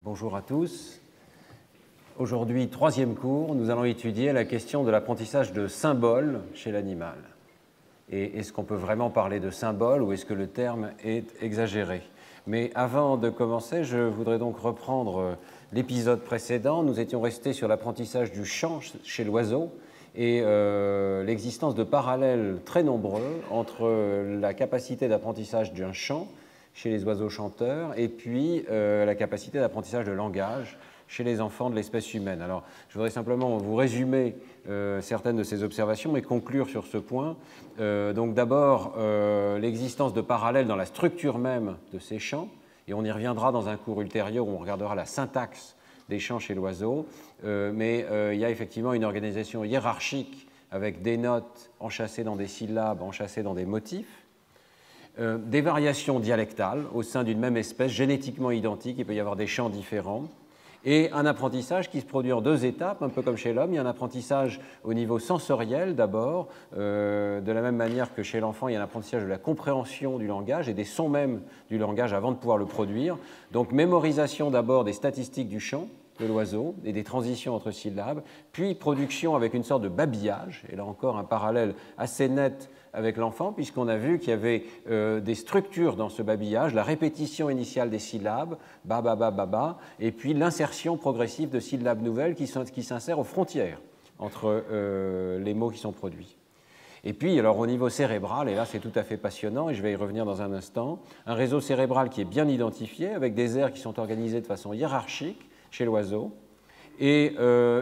Bonjour à tous. Aujourd'hui, troisième cours, nous allons étudier la question de l'apprentissage de symboles chez l'animal. Et est-ce qu'on peut vraiment parler de symboles ou est-ce que le terme est exagéré? Mais avant de commencer, je voudrais donc reprendre l'épisode précédent. Nous étions restés sur l'apprentissage du chant chez l'oiseau et l'existence de parallèles très nombreux entre la capacité d'apprentissage d'un chant chez les oiseaux chanteurs et puis la capacité d'apprentissage de langage chez les enfants de l'espèce humaine. Alors, je voudrais simplement vous résumer certaines de ces observations et conclure sur ce point. Donc d'abord, l'existence de parallèles dans la structure même de ces chants, et on y reviendra dans un cours ultérieur où on regardera la syntaxe des chants chez l'oiseau, mais il y a effectivement une organisation hiérarchique avec des notes enchâssées dans des syllabes, enchâssées dans des motifs, des variations dialectales au sein d'une même espèce, génétiquement identiques, il peut y avoir des chants différents, et un apprentissage qui se produit en deux étapes, un peu comme chez l'homme. Il y a un apprentissage au niveau sensoriel d'abord, de la même manière que chez l'enfant, il y a un apprentissage de la compréhension du langage et des sons même du langage avant de pouvoir le produire. Donc mémorisation d'abord des statistiques du chant de l'oiseau et des transitions entre syllabes, puis production avec une sorte de babillage, et là encore un parallèle assez net avec l'enfant, puisqu'on a vu qu'il y avait des structures dans ce babillage, la répétition initiale des syllabes, ba, ba, ba, ba, ba, et puis l'insertion progressive de syllabes nouvelles qui s'insèrent aux frontières entre les mots qui sont produits. Et puis, alors au niveau cérébral, et là c'est tout à fait passionnant, et je vais y revenir dans un instant, un réseau cérébral qui est bien identifié, avec des aires qui sont organisées de façon hiérarchique chez l'oiseau, et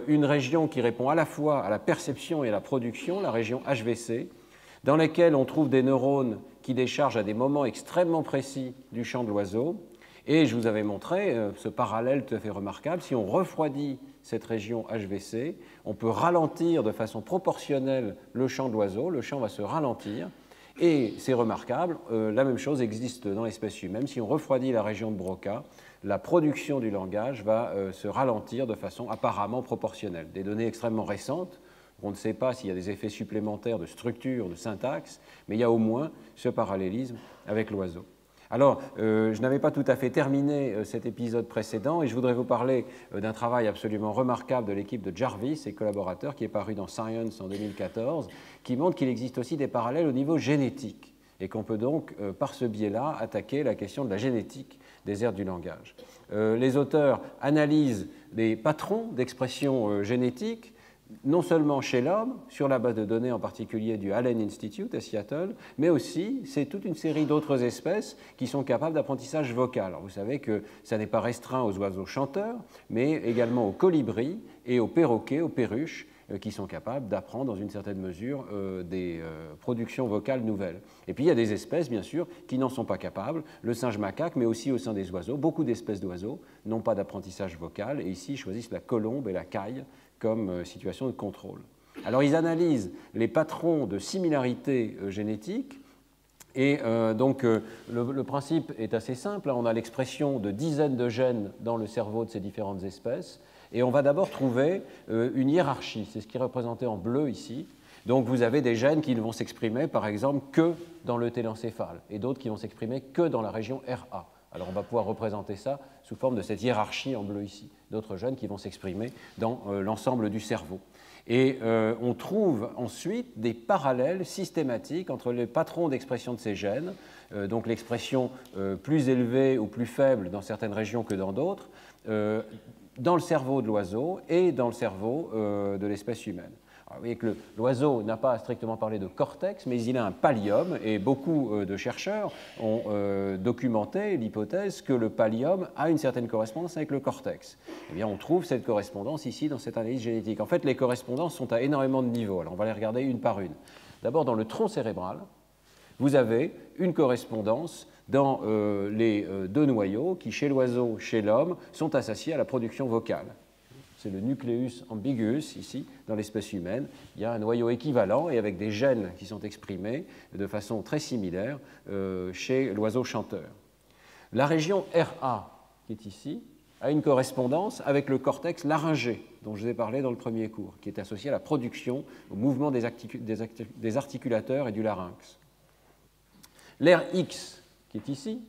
une région qui répond à la fois à la perception et à la production, la région HVC, dans lesquelles on trouve des neurones qui déchargent à des moments extrêmement précis du chant de l'oiseau. Et je vous avais montré ce parallèle tout à fait remarquable. Si on refroidit cette région HVC, on peut ralentir de façon proportionnelle le chant de l'oiseau. Le chant va se ralentir. Et c'est remarquable, la même chose existe dans l'espèce humaine. Si on refroidit la région de Broca, la production du langage va se ralentir de façon apparemment proportionnelle. Des données extrêmement récentes. On ne sait pas s'il y a des effets supplémentaires de structure, de syntaxe, mais il y a au moins ce parallélisme avec l'oiseau. Alors, je n'avais pas tout à fait terminé cet épisode précédent et je voudrais vous parler d'un travail absolument remarquable de l'équipe de Jarvis et collaborateurs qui est paru dans Science en 2014, qui montre qu'il existe aussi des parallèles au niveau génétique et qu'on peut donc, par ce biais-là, attaquer la question de la génétique des aires du langage. Les auteurs analysent des patrons d'expression génétique non seulement chez l'homme, sur la base de données en particulier du Allen Institute à Seattle, mais aussi c'est toute une série d'autres espèces qui sont capables d'apprentissage vocal. Alors vous savez que ça n'est pas restreint aux oiseaux chanteurs, mais également aux colibris et aux perroquets, aux perruches, qui sont capables d'apprendre dans une certaine mesure des productions vocales nouvelles. Et puis il y a des espèces, bien sûr, qui n'en sont pas capables, le singe macaque, mais aussi au sein des oiseaux. Beaucoup d'espèces d'oiseaux n'ont pas d'apprentissage vocal, et ici ils choisissent la colombe et la caille comme situation de contrôle. Alors ils analysent les patrons de similarité génétique et donc le principe est assez simple. On a l'expression de dizaines de gènes dans le cerveau de ces différentes espèces et on va d'abord trouver une hiérarchie. C'est ce qui est représenté en bleu ici. Donc vous avez des gènes qui ne vont s'exprimer par exemple que dans le télencéphale et d'autres qui vont s'exprimer que dans la région RA. Alors on va pouvoir représenter ça sous forme de cette hiérarchie en bleu ici, d'autres gènes qui vont s'exprimer dans l'ensemble du cerveau. Et on trouve ensuite des parallèles systématiques entre les patrons d'expression de ces gènes, donc l'expression plus élevée ou plus faible dans certaines régions que dans d'autres, dans le cerveau de l'oiseau et dans le cerveau de l'espèce humaine. Alors, vous voyez que l'oiseau n'a pas à strictement parler de cortex, mais il a un pallium, et beaucoup de chercheurs ont documenté l'hypothèse que le pallium a une certaine correspondance avec le cortex. Eh bien, on trouve cette correspondance ici dans cette analyse génétique. En fait, les correspondances sont à énormément de niveaux. Alors, on va les regarder une par une. D'abord, dans le tronc cérébral, vous avez une correspondance dans les deux noyaux qui, chez l'oiseau, chez l'homme, sont associés à la production vocale. C'est le nucleus ambiguus, ici, dans l'espèce humaine. Il y a un noyau équivalent et avec des gènes qui sont exprimés de façon très similaire chez l'oiseau chanteur. La région RA, qui est ici, a une correspondance avec le cortex laryngé, dont je vous ai parlé dans le premier cours, qui est associé à la production, au mouvement des articulateurs et du larynx. L'air X, qui est ici,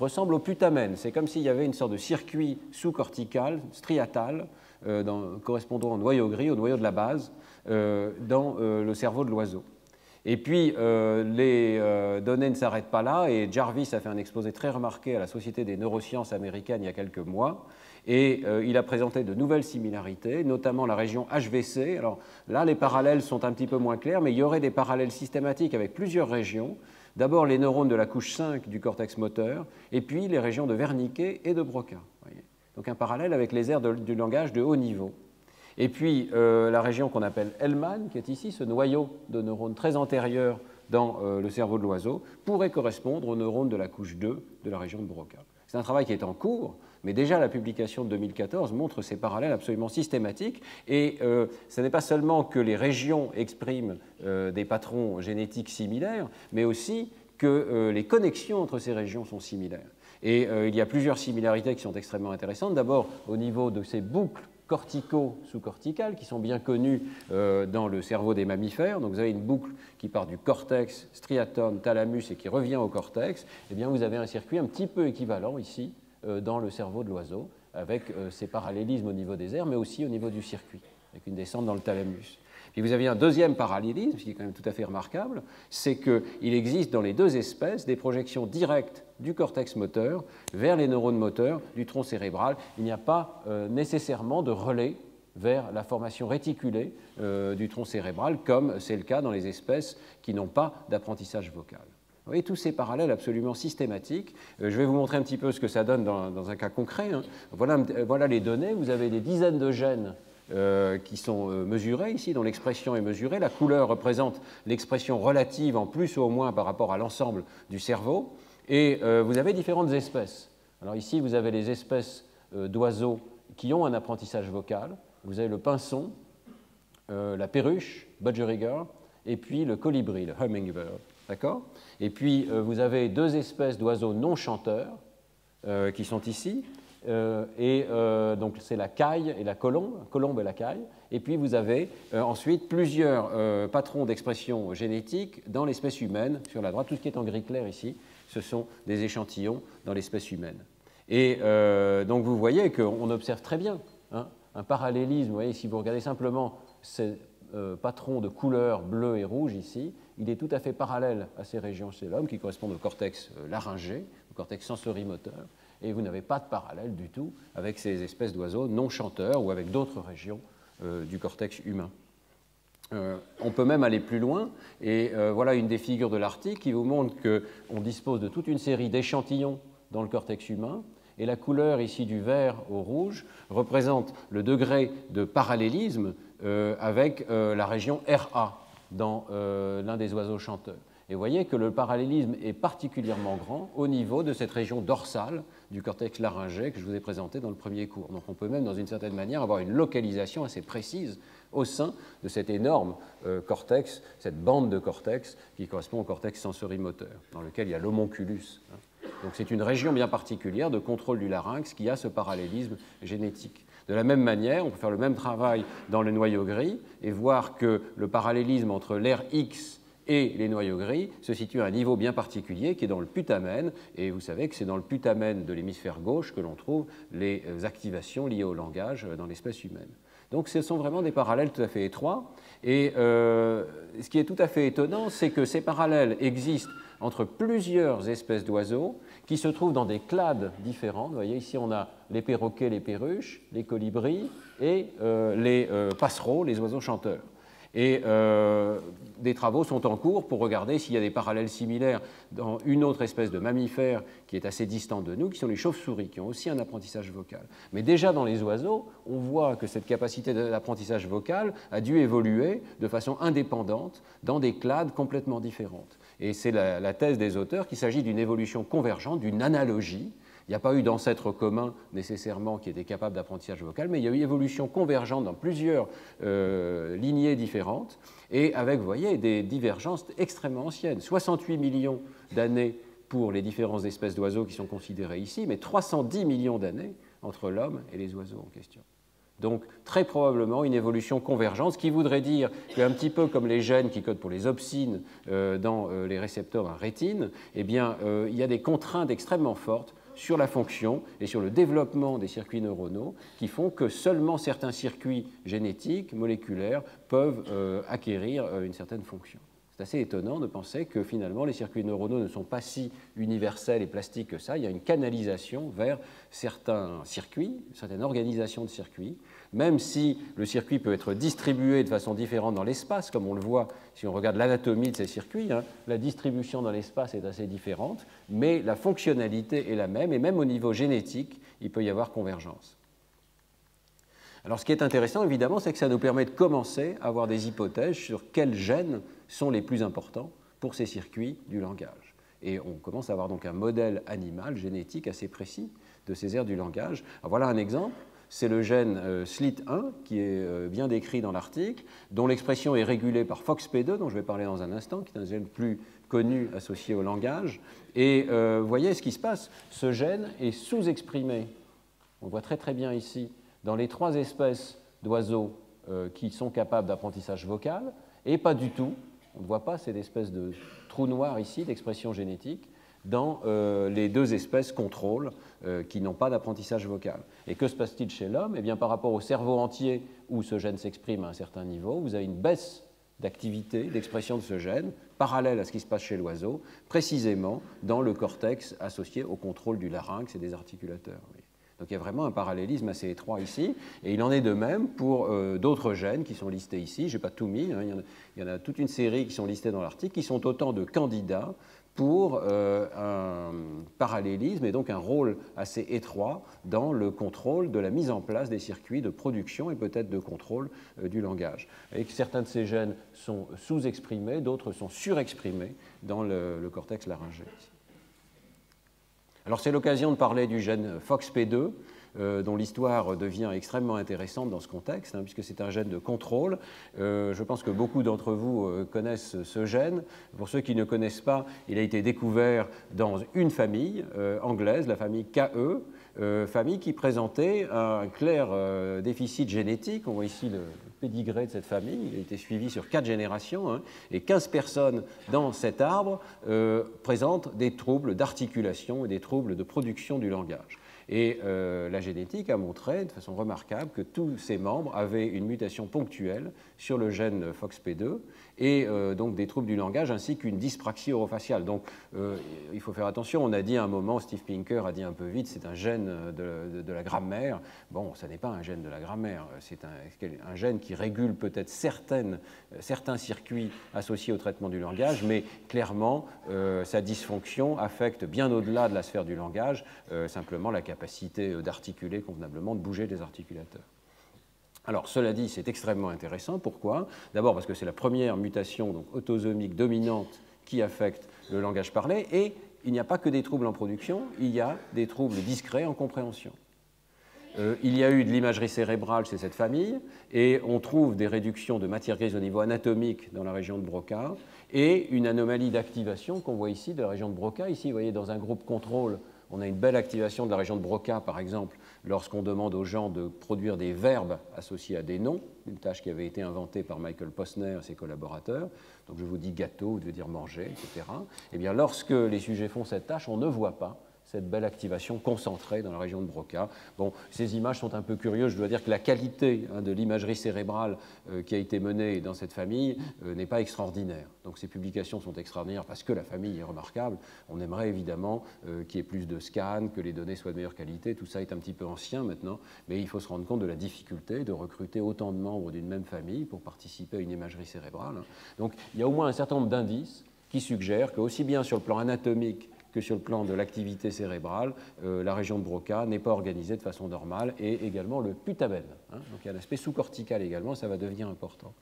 ressemble au putamen. C'est comme s'il y avait une sorte de circuit sous-cortical, striatal, correspondant au noyau gris, au noyau de la base, dans le cerveau de l'oiseau. Et puis, les données ne s'arrêtent pas là, et Jarvis a fait un exposé très remarqué à la Société des neurosciences américaines il y a quelques mois, et il a présenté de nouvelles similarités, notamment la région HVC. Alors là, les parallèles sont un petit peu moins clairs, mais il y aurait des parallèles systématiques avec plusieurs régions. D'abord les neurones de la couche 5 du cortex moteur, et puis les régions de Wernicke et de Broca. Donc un parallèle avec les aires du langage de haut niveau. Et puis la région qu'on appelle Hellman, qui est ici, ce noyau de neurones très antérieur dans le cerveau de l'oiseau, pourrait correspondre aux neurones de la couche 2 de la région de Broca. C'est un travail qui est en cours, mais déjà la publication de 2014 montre ces parallèles absolument systématiques. Et ce n'est pas seulement que les régions expriment des patrons génétiques similaires, mais aussi que les connexions entre ces régions sont similaires. Et il y a plusieurs similarités qui sont extrêmement intéressantes. D'abord, au niveau de ces boucles cortico-sous-corticales qui sont bien connues dans le cerveau des mammifères. Donc vous avez une boucle qui part du cortex, striatum, thalamus et qui revient au cortex. Eh bien, vous avez un circuit un petit peu équivalent ici dans le cerveau de l'oiseau, avec ces parallélismes au niveau des aires, mais aussi au niveau du circuit, avec une descente dans le thalamus. Puis vous avez un deuxième parallélisme, qui est quand même tout à fait remarquable, c'est qu'il existe dans les deux espèces des projections directes du cortex moteur vers les neurones moteurs du tronc cérébral. Il n'y a pas nécessairement de relais vers la formation réticulée du tronc cérébral, comme c'est le cas dans les espèces qui n'ont pas d'apprentissage vocal. Vous voyez tous ces parallèles absolument systématiques. Je vais vous montrer un petit peu ce que ça donne dans un cas concret. Voilà les données. Vous avez des dizaines de gènes qui sont mesurés ici, dont l'expression est mesurée. La couleur représente l'expression relative en plus ou au moins par rapport à l'ensemble du cerveau. Et vous avez différentes espèces. Alors ici, vous avez les espèces d'oiseaux qui ont un apprentissage vocal. Vous avez le pinson, la perruche, budgerigar, et puis le colibri, le hummingbird. D'accord ? Et puis, vous avez deux espèces d'oiseaux non chanteurs qui sont ici. Donc, c'est la caille et la colombe et la caille. Et puis, vous avez ensuite plusieurs patrons d'expression génétique dans l'espèce humaine. Sur la droite, tout ce qui est en gris clair ici, ce sont des échantillons dans l'espèce humaine. Et donc, vous voyez qu'on observe très bien un parallélisme. Vous voyez, si vous regardez simplement ces patrons de couleur bleu et rouge ici, il est tout à fait parallèle à ces régions chez l'homme qui correspondent au cortex laryngé, au cortex sensorimoteur, et vous n'avez pas de parallèle du tout avec ces espèces d'oiseaux non chanteurs ou avec d'autres régions du cortex humain. On peut même aller plus loin, et voilà une des figures de l'article qui vous montre qu'on dispose de toute une série d'échantillons dans le cortex humain, et la couleur ici du vert au rouge représente le degré de parallélisme avec la région RA dans l'un des oiseaux chanteurs. Et vous voyez que le parallélisme est particulièrement grand au niveau de cette région dorsale du cortex laryngé que je vous ai présenté dans le premier cours. Donc on peut même, dans une certaine manière, avoir une localisation assez précise au sein de cet énorme cortex, cette bande de cortex qui correspond au cortex sensorimoteur, dans lequel il y a l'homonculus. Donc c'est une région bien particulière de contrôle du larynx qui a ce parallélisme génétique. De la même manière, on peut faire le même travail dans le noyau gris et voir que le parallélisme entre l'aire X et les noyaux gris se situe à un niveau bien particulier qui est dans le putamen, et vous savez que c'est dans le putamen de l'hémisphère gauche que l'on trouve les activations liées au langage dans l'espèce humaine. Donc ce sont vraiment des parallèles tout à fait étroits, et ce qui est tout à fait étonnant, c'est que ces parallèles existent entre plusieurs espèces d'oiseaux qui se trouvent dans des clades différentes. Vous voyez, ici on a les perroquets, les perruches, les colibris et les passereaux, les oiseaux chanteurs. Et des travaux sont en cours pour regarder s'il y a des parallèles similaires dans une autre espèce de mammifère qui est assez distante de nous, qui sont les chauves-souris, qui ont aussi un apprentissage vocal. Mais déjà dans les oiseaux, on voit que cette capacité d'apprentissage vocal a dû évoluer de façon indépendante dans des clades complètement différentes. Et c'est la thèse des auteurs qu'il s'agit d'une évolution convergente, d'une analogie. Il n'y a pas eu d'ancêtre commun nécessairement qui était capable d'apprentissage vocal, mais il y a eu évolution convergente dans plusieurs lignées différentes, et avec, vous voyez, des divergences extrêmement anciennes. 68 millions d'années pour les différentes espèces d'oiseaux qui sont considérées ici, mais 310 millions d'années entre l'homme et les oiseaux en question. Donc très probablement une évolution convergente, ce qui voudrait dire qu'un petit peu comme les gènes qui codent pour les opsines dans les récepteurs en rétine, eh bien, il y a des contraintes extrêmement fortes sur la fonction et sur le développement des circuits neuronaux qui font que seulement certains circuits génétiques, moléculaires, peuvent acquérir une certaine fonction. C'est assez étonnant de penser que finalement les circuits neuronaux ne sont pas si universels et plastiques que ça. Il y a une canalisation vers certains circuits, une certaine organisation de circuits, même si le circuit peut être distribué de façon différente dans l'espace, comme on le voit si on regarde l'anatomie de ces circuits, hein, la distribution dans l'espace est assez différente, mais la fonctionnalité est la même, et même au niveau génétique, il peut y avoir convergence. Alors ce qui est intéressant, évidemment, c'est que ça nous permet de commencer à avoir des hypothèses sur quels gènes sont les plus importants pour ces circuits du langage. Et on commence à avoir donc un modèle animal, génétique assez précis de ces aires du langage. Alors voilà un exemple, c'est le gène SLIT1 qui est bien décrit dans l'article, dont l'expression est régulée par FOXP2, dont je vais parler dans un instant, qui est un gène plus connu associé au langage. Et vous voyez ce qui se passe, ce gène est sous-exprimé, on le voit très très bien ici, dans les 3 espèces d'oiseaux qui sont capables d'apprentissage vocal, et pas du tout, on ne voit pas cette espèce de trou noir ici d'expression génétique, dans les 2 espèces contrôle qui n'ont pas d'apprentissage vocal. Et que se passe-t-il chez l'homme? Eh bien, par rapport au cerveau entier où ce gène s'exprime à un certain niveau, vous avez une baisse d'activité, d'expression de ce gène, parallèle à ce qui se passe chez l'oiseau, précisément dans le cortex associé au contrôle du larynx et des articulateurs. Donc il y a vraiment un parallélisme assez étroit ici, et il en est de même pour d'autres gènes qui sont listés ici. Je n'ai pas tout mis, hein, il y en a toute une série qui sont listés dans l'article, qui sont autant de candidats pour un parallélisme et donc un rôle assez étroit dans le contrôle de la mise en place des circuits de production et peut-être de contrôle du langage. Et que certains de ces gènes sont sous-exprimés, d'autres sont surexprimés dans le cortex laryngé. Alors c'est l'occasion de parler du gène FOXP2, dont l'histoire devient extrêmement intéressante dans ce contexte, hein, puisque c'est un gène de contrôle. Je pense que beaucoup d'entre vous connaissent ce gène. Pour ceux qui ne connaissent pas, il a été découvert dans une famille anglaise, la famille KE, famille qui présentait un clair déficit génétique. On voit ici le pédigré de cette famille. Il a été suivi sur 4 générations, hein, et 15 personnes dans cet arbre présentent des troubles d'articulation et des troubles de production du langage. Et la génétique a montré de façon remarquable que tous ces membres avaient une mutation ponctuelle sur le gène FOXP2 et donc des troubles du langage ainsi qu'une dyspraxie orofaciale. Donc il faut faire attention, on a dit à un moment, Steve Pinker a dit un peu vite, c'est un gène de la grammaire. Bon, ça n'est pas un gène de la grammaire, c'est un gène qui régule peut-être certains circuits associés au traitement du langage, mais clairement sa dysfonction affecte bien au-delà de la sphère du langage, simplement la capacité d'articuler convenablement, de bouger les articulateurs. Alors, cela dit, c'est extrêmement intéressant. Pourquoi? D'abord parce que c'est la première mutation donc, autosomique dominante qui affecte le langage parlé, et il n'y a pas que des troubles en production, il y a des troubles discrets en compréhension. Il y a eu de l'imagerie cérébrale chez cette famille, et on trouve des réductions de matière grise au niveau anatomique dans la région de Broca, et une anomalie d'activation qu'on voit ici de la région de Broca. Ici, vous voyez, dans un groupe contrôle, on a une belle activation de la région de Broca, par exemple, lorsqu'on demande aux gens de produire des verbes associés à des noms, une tâche qui avait été inventée par Michael Posner et ses collaborateurs. Donc je vous dis gâteau, vous devez dire manger, etc. Eh bien, lorsque les sujets font cette tâche, on ne voit pas cette belle activation concentrée dans la région de Broca. Bon, ces images sont un peu curieuses. Je dois dire que la qualité de l'imagerie cérébrale qui a été menée dans cette famille n'est pas extraordinaire. Donc ces publications sont extraordinaires parce que la famille est remarquable. On aimerait évidemment qu'il y ait plus de scans, que les données soient de meilleure qualité. Tout ça est un petit peu ancien maintenant, mais il faut se rendre compte de la difficulté de recruter autant de membres d'une même famille pour participer à une imagerie cérébrale. Donc il y a au moins un certain nombre d'indices qui suggèrent qu'aussi bien sur le plan anatomique que sur le plan de l'activité cérébrale, la région de Broca n'est pas organisée de façon normale, et également le putamen. Hein, donc il y a l'aspect sous-cortical également, ça va devenir important.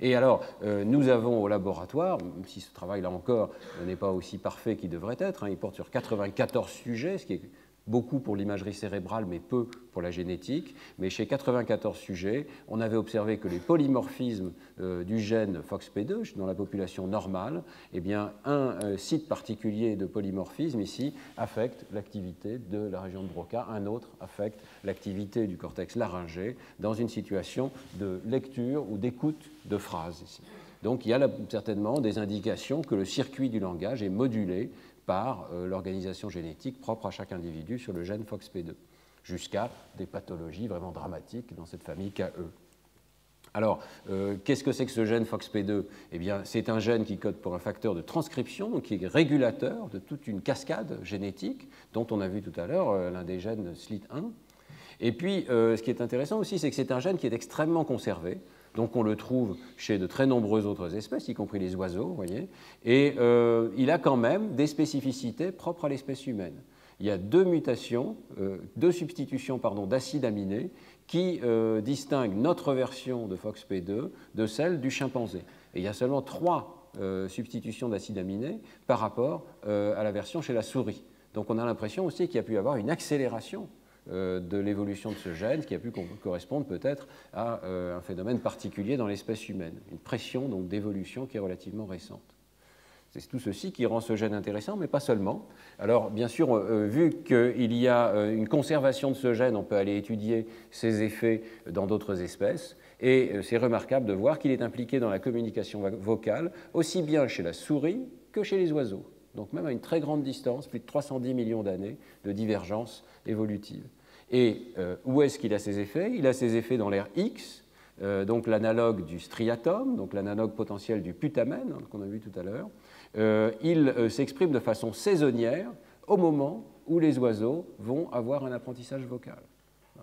Et alors, nous avons au laboratoire, même si ce travail, là encore, n'est pas aussi parfait qu'il devrait être, hein, il porte sur 94 sujets, ce qui est beaucoup pour l'imagerie cérébrale, mais peu pour la génétique. Mais chez 94 sujets, on avait observé que les polymorphismes du gène FOXP2 dans la population normale, eh bien, un site particulier de polymorphisme ici affecte l'activité de la région de Broca, un autre affecte l'activité du cortex laryngé dans une situation de lecture ou d'écoute de phrases ici. Donc il y a là, certainement des indications que le circuit du langage est modulé par l'organisation génétique propre à chaque individu sur le gène FOXP2, jusqu'à des pathologies vraiment dramatiques dans cette famille KE. Alors, qu'est-ce que c'est que ce gène FOXP2? Eh bien, c'est un gène qui code pour un facteur de transcription, donc qui est régulateur de toute une cascade génétique, dont on a vu tout à l'heure l'un des gènes SLIT1. Et puis, ce qui est intéressant aussi, c'est que c'est un gène qui est extrêmement conservé. Donc on le trouve chez de très nombreuses autres espèces, y compris les oiseaux, vous voyez, et il a quand même des spécificités propres à l'espèce humaine. Il y a deux substitutions d'acides aminés qui distinguent notre version de FOXP2 de celle du chimpanzé. Et il y a seulement 3 substitutions d'acides aminés par rapport à la version chez la souris. Donc on a l'impression aussi qu'il y a pu y avoir une accélération de l'évolution de ce gène, qui a pu correspondre peut-être à un phénomène particulier dans l'espèce humaine, une pression d'évolution qui est relativement récente. C'est tout ceci qui rend ce gène intéressant, mais pas seulement. Alors, bien sûr, vu qu'il y a une conservation de ce gène, on peut aller étudier ses effets dans d'autres espèces, et c'est remarquable de voir qu'il est impliqué dans la communication vocale, aussi bien chez la souris que chez les oiseaux. Donc même à une très grande distance, plus de 310 millions d'années de divergence évolutive. Et où est-ce qu'il a ses effets? Il a ses effets dans l'air X, donc l'analogue du striatum, donc l'analogue potentiel du putamène, qu'on a vu tout à l'heure. Il s'exprime de façon saisonnière au moment où les oiseaux vont avoir un apprentissage vocal.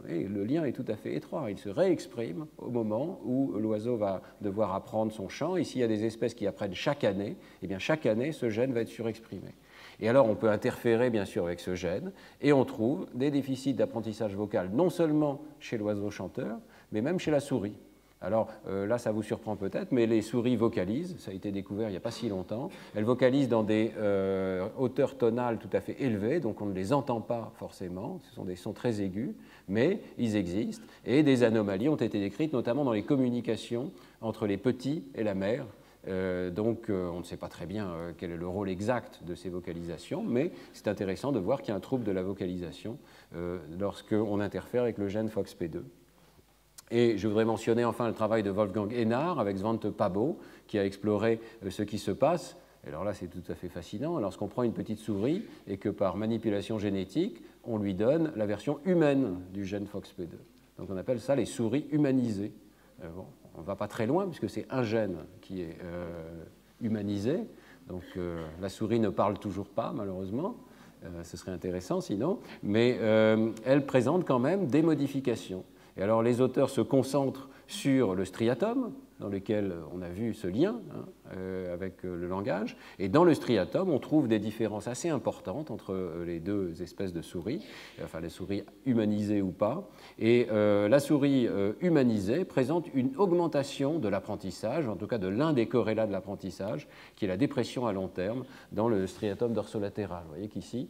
Et le lien est tout à fait étroit. Il se réexprime au moment où l'oiseau va devoir apprendre son chant. Ici, il y a des espèces qui apprennent chaque année. Et bien, chaque année, ce gène va être surexprimé. Et alors, on peut interférer, bien sûr, avec ce gène, et on trouve des déficits d'apprentissage vocal, non seulement chez l'oiseau chanteur, mais même chez la souris. Alors là, ça vous surprend peut-être, mais les souris vocalisent, ça a été découvert il n'y a pas si longtemps, elles vocalisent dans des hauteurs tonales tout à fait élevées, donc on ne les entend pas forcément, ce sont des sons très aigus, mais ils existent, et des anomalies ont été décrites, notamment dans les communications entre les petits et la mère. Donc on ne sait pas très bien quel est le rôle exact de ces vocalisations, mais c'est intéressant de voir qu'il y a un trouble de la vocalisation lorsqu'on interfère avec le gène FOXP2. Et je voudrais mentionner enfin le travail de Wolfgang Hénard avec Svante Pääbo, qui a exploré ce qui se passe. Alors là, c'est tout à fait fascinant. Lorsqu'on prend une petite souris et que par manipulation génétique, on lui donne la version humaine du gène FOXP2. Donc on appelle ça les souris humanisées. Bon, on ne va pas très loin puisque c'est un gène qui est humanisé. Donc la souris ne parle toujours pas, malheureusement. Ce serait intéressant sinon. Mais elle présente quand même des modifications. Et alors les auteurs se concentrent sur le striatum, dans lequel on a vu ce lien avec le langage. Et dans le striatum, on trouve des différences assez importantes entre les deux espèces de souris, enfin les souris humanisées ou pas. Et la souris humanisée présente une augmentation de l'apprentissage, en tout cas de l'un des corrélats de l'apprentissage, qui est la dépression à long terme dans le striatum dorsolatéral. Vous voyez qu'ici,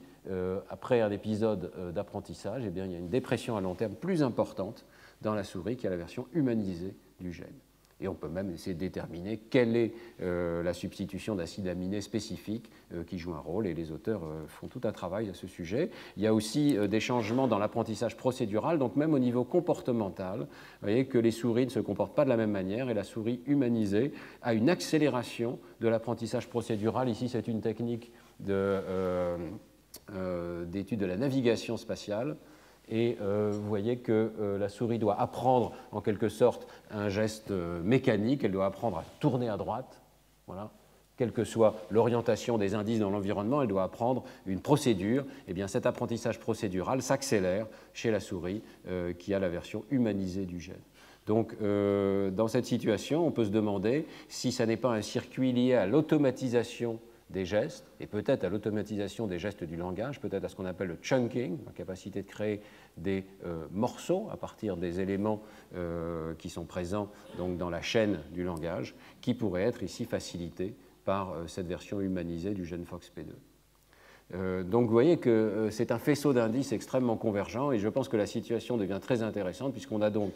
après un épisode d'apprentissage, eh bien, il y a une dépression à long terme plus importante dans la souris qui a la version humanisée du gène. Et on peut même essayer de déterminer quelle est la substitution d'acides aminés spécifiques qui joue un rôle, et les auteurs font tout un travail à ce sujet. Il y a aussi des changements dans l'apprentissage procédural, donc même au niveau comportemental. Vous voyez que les souris ne se comportent pas de la même manière, et la souris humanisée a une accélération de l'apprentissage procédural. Ici, c'est une technique d'étude de la navigation spatiale. Et vous voyez que la souris doit apprendre en quelque sorte un geste mécanique, elle doit apprendre à tourner à droite, voilà. Quelle que soit l'orientation des indices dans l'environnement, elle doit apprendre une procédure. Et bien cet apprentissage procédural s'accélère chez la souris qui a la version humanisée du gène. Donc dans cette situation, on peut se demander si ça n'est pas un circuit lié à l'automatisation des gestes, et peut-être à l'automatisation des gestes du langage, peut-être à ce qu'on appelle le chunking, la capacité de créer des morceaux à partir des éléments qui sont présents donc, dans la chaîne du langage, qui pourrait être ici facilité par cette version humanisée du gène FOXP2. Donc vous voyez que c'est un faisceau d'indices extrêmement convergent et je pense que la situation devient très intéressante puisqu'on a donc,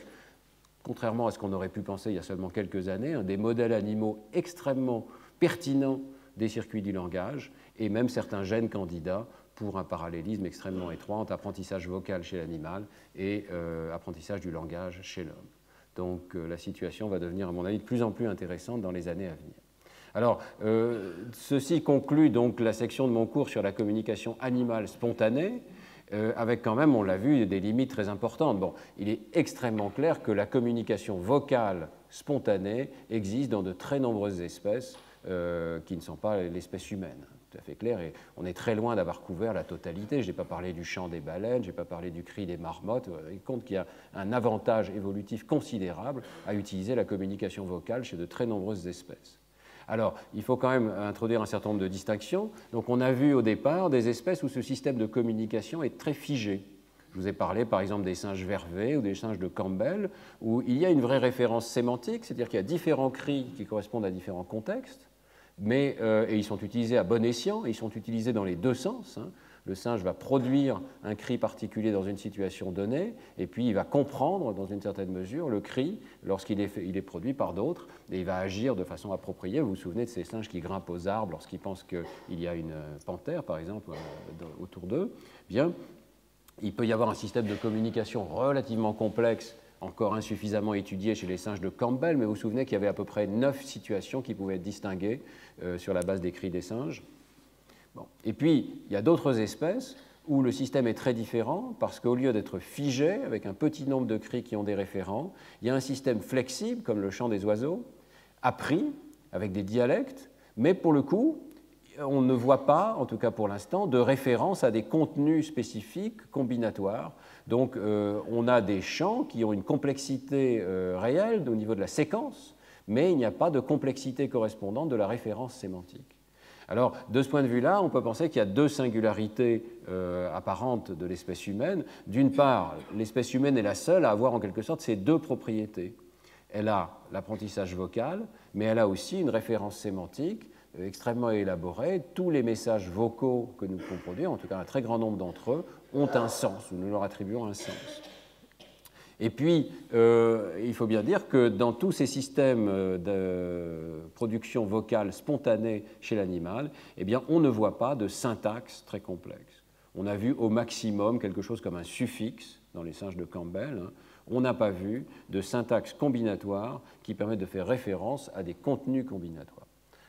contrairement à ce qu'on aurait pu penser il y a seulement quelques années, des modèles animaux extrêmement pertinents des circuits du langage et même certains gènes candidats pour un parallélisme extrêmement étroit entre apprentissage vocal chez l'animal et apprentissage du langage chez l'homme. Donc la situation va devenir, à mon avis, de plus en plus intéressante dans les années à venir. Alors, ceci conclut donc la section de mon cours sur la communication animale spontanée, avec quand même, on l'a vu, des limites très importantes. Bon, il est extrêmement clair que la communication vocale spontanée existe dans de très nombreuses espèces qui ne sont pas l'espèce humaine. Tout à fait clair, et on est très loin d'avoir couvert la totalité. Je n'ai pas parlé du chant des baleines, je n'ai pas parlé du cri des marmottes. Vous vous rendez compte qu'il y a un avantage évolutif considérable à utiliser la communication vocale chez de très nombreuses espèces. Alors, il faut quand même introduire un certain nombre de distinctions. Donc, on a vu au départ des espèces où ce système de communication est très figé. Je vous ai parlé par exemple des singes vervés ou des singes de Campbell, où il y a une vraie référence sémantique, c'est-à-dire qu'il y a différents cris qui correspondent à différents contextes, mais, et ils sont utilisés à bon escient, et ils sont utilisés dans les deux sens. Le singe va produire un cri particulier dans une situation donnée, et puis il va comprendre, dans une certaine mesure, le cri lorsqu'il est produit par d'autres, et il va agir de façon appropriée. Vous vous souvenez de ces singes qui grimpent aux arbres lorsqu'ils pensent qu'il y a une panthère, par exemple, autour d'eux. Bien, il peut y avoir un système de communication relativement complexe, encore insuffisamment étudié chez les singes de Campbell, mais vous vous souvenez qu'il y avait à peu près 9 situations qui pouvaient être distinguées sur la base des cris des singes. Bon. Et puis, il y a d'autres espèces où le système est très différent parce qu'au lieu d'être figé, avec un petit nombre de cris qui ont des référents, il y a un système flexible, comme le chant des oiseaux, appris, avec des dialectes, mais pour le coup, on ne voit pas, en tout cas pour l'instant, de référence à des contenus spécifiques combinatoires. Donc, on a des chants qui ont une complexité réelle au niveau de la séquence, mais il n'y a pas de complexité correspondante de la référence sémantique. Alors, de ce point de vue-là, on peut penser qu'il y a deux singularités apparentes de l'espèce humaine. D'une part, l'espèce humaine est la seule à avoir en quelque sorte ces deux propriétés. Elle a l'apprentissage vocal, mais elle a aussi une référence sémantique extrêmement élaborée. Tous les messages vocaux que nous pouvons produire, en tout cas un très grand nombre d'entre eux, ont un sens, ou nous leur attribuons un sens. Et puis, il faut bien dire que dans tous ces systèmes de production vocale spontanée chez l'animal, eh bien, on ne voit pas de syntaxe très complexe. On a vu au maximum quelque chose comme un suffixe dans les singes de Campbell. On n'a pas vu de syntaxe combinatoire qui permet de faire référence à des contenus combinatoires.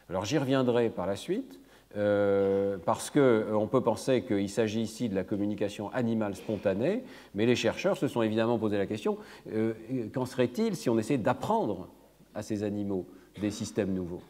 Alors, j'y reviendrai par la suite. Parce qu'on peut penser qu'il s'agit ici de la communication animale spontanée, mais les chercheurs se sont évidemment posé la question, qu'en serait-il si on essayait d'apprendre à ces animaux des systèmes nouveaux ?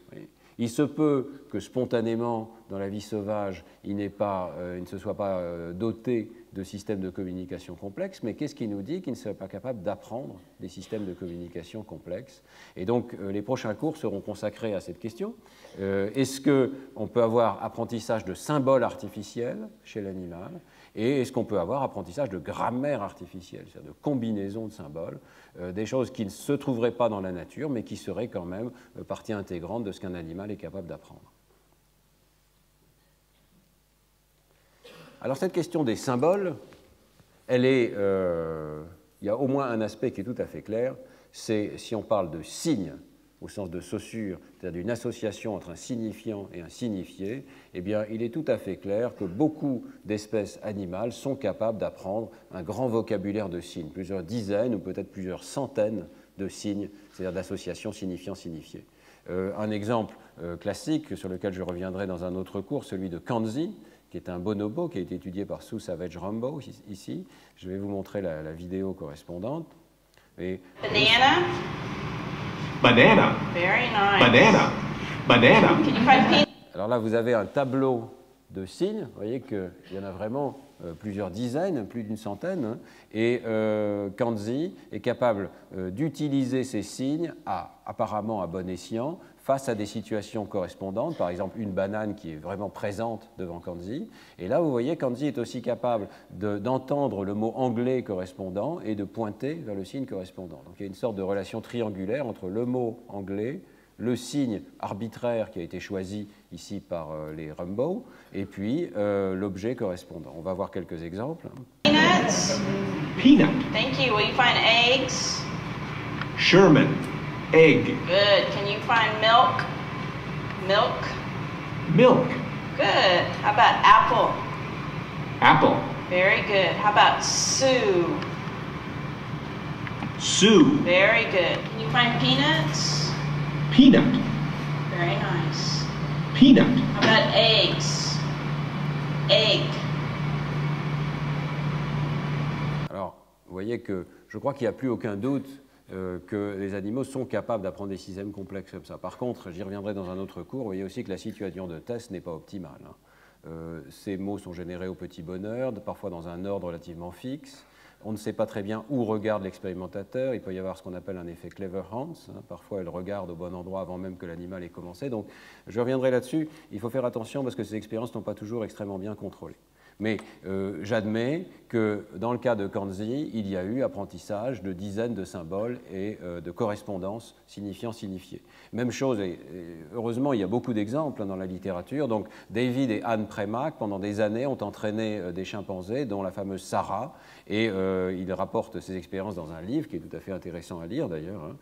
Il se peut que spontanément, dans la vie sauvage, il ne se soit pas doté de systèmes de communication complexes, mais qu'est-ce qui nous dit qu'il ne serait pas capable d'apprendre des systèmes de communication complexes? Et donc, les prochains cours seront consacrés à cette question. Est-ce qu'on peut avoir apprentissage de symboles artificiels chez l'animal? Et est-ce qu'on peut avoir apprentissage de grammaire artificielle, c'est-à-dire de combinaison de symboles, des choses qui ne se trouveraient pas dans la nature, mais qui seraient quand même partie intégrante de ce qu'un animal est capable d'apprendre. Alors cette question des symboles, il y a au moins un aspect qui est tout à fait clair, c'est si on parle de signes, au sens de saussure, c'est-à-dire d'une association entre un signifiant et un signifié, eh bien, il est tout à fait clair que beaucoup d'espèces animales sont capables d'apprendre un grand vocabulaire de signes, plusieurs dizaines ou peut-être plusieurs centaines de signes, c'est-à-dire d'associations signifiant-signifié. Un exemple classique sur lequel je reviendrai dans un autre cours, celui de Kanzi, qui est un bonobo qui a été étudié par Sue Savage-Rumbaugh ici. Je vais vous montrer la vidéo correspondante. Et Banana. Banana. Very nice. Banana. Banana. Can you find peanut? alors là, vous avez un tableau de signes. Vous voyez qu'il y en a vraiment plusieurs dizaines, plus d'une centaine. Et Kanzi est capable d'utiliser ces signes apparemment à bon escient face à des situations correspondantes, par exemple une banane qui est vraiment présente devant Kanzi. Et là, vous voyez, Kanzi est aussi capable d'entendre le mot anglais correspondant et de pointer vers le signe correspondant. Donc il y a une sorte de relation triangulaire entre le mot anglais, le signe arbitraire qui a été choisi ici par les Rumbaud, et puis l'objet correspondant. On va voir quelques exemples. Peanuts. Peanut. Thank you. Will you find eggs? Sherman. Egg. Good. Can you find milk? Milk. Milk. Good. How about apple? Apple. Very good. How about Sue? Sue. Very good. Can you find peanuts? Peanut. Very nice. Peanut. How about eggs? Egg. Alors, vous voyez que je crois qu'il n'y a plus aucun doute que les animaux sont capables d'apprendre des systèmes complexes comme ça. Par contre, j'y reviendrai dans un autre cours, vous voyez aussi que la situation de test n'est pas optimale. Ces mots sont générés au petit bonheur, parfois dans un ordre relativement fixe. On ne sait pas très bien où regarde l'expérimentateur. Il peut y avoir ce qu'on appelle un effet clever hands. Parfois, elle regarde au bon endroit avant même que l'animal ait commencé. Donc, je reviendrai là-dessus. Il faut faire attention parce que ces expériences n'ont pas toujours extrêmement bien contrôlées. Mais j'admets que dans le cas de Kanzi, il y a eu apprentissage de dizaines de symboles et de correspondances signifiant-signifié. Même chose, et heureusement, il y a beaucoup d'exemples dans la littérature. Donc, David et Anne Premack, pendant des années, ont entraîné des chimpanzés, dont la fameuse Sarah, et il rapporte ses expériences dans un livre qui est tout à fait intéressant à lire d'ailleurs.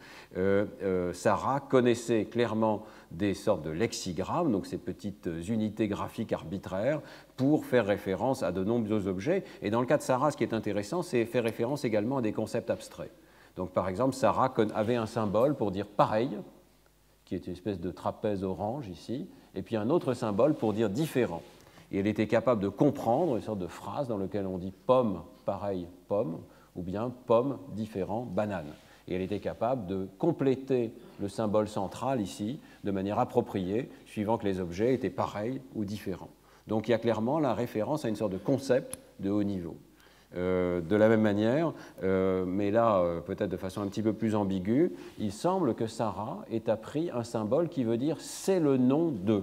Sarah connaissait clairement des sortes de lexigrammes, donc ces petites unités graphiques arbitraires, pour faire référence à de nombreux objets. Et dans le cas de Sarah, ce qui est intéressant, c'est faire référence également à des concepts abstraits. Donc par exemple, Sarah avait un symbole pour dire pareil, qui est une espèce de trapèze orange ici, et puis un autre symbole pour dire différent. Et elle était capable de comprendre une sorte de phrase dans laquelle on dit pomme, pareil, pomme, ou bien pomme, différent, banane. Et elle était capable de compléter le symbole central ici de manière appropriée, suivant que les objets étaient pareils ou différents. Donc il y a clairement la référence à une sorte de concept de haut niveau. De la même manière, mais là peut-être de façon un petit peu plus ambiguë, il semble que Sarah ait appris un symbole qui veut dire « c'est le nom de ».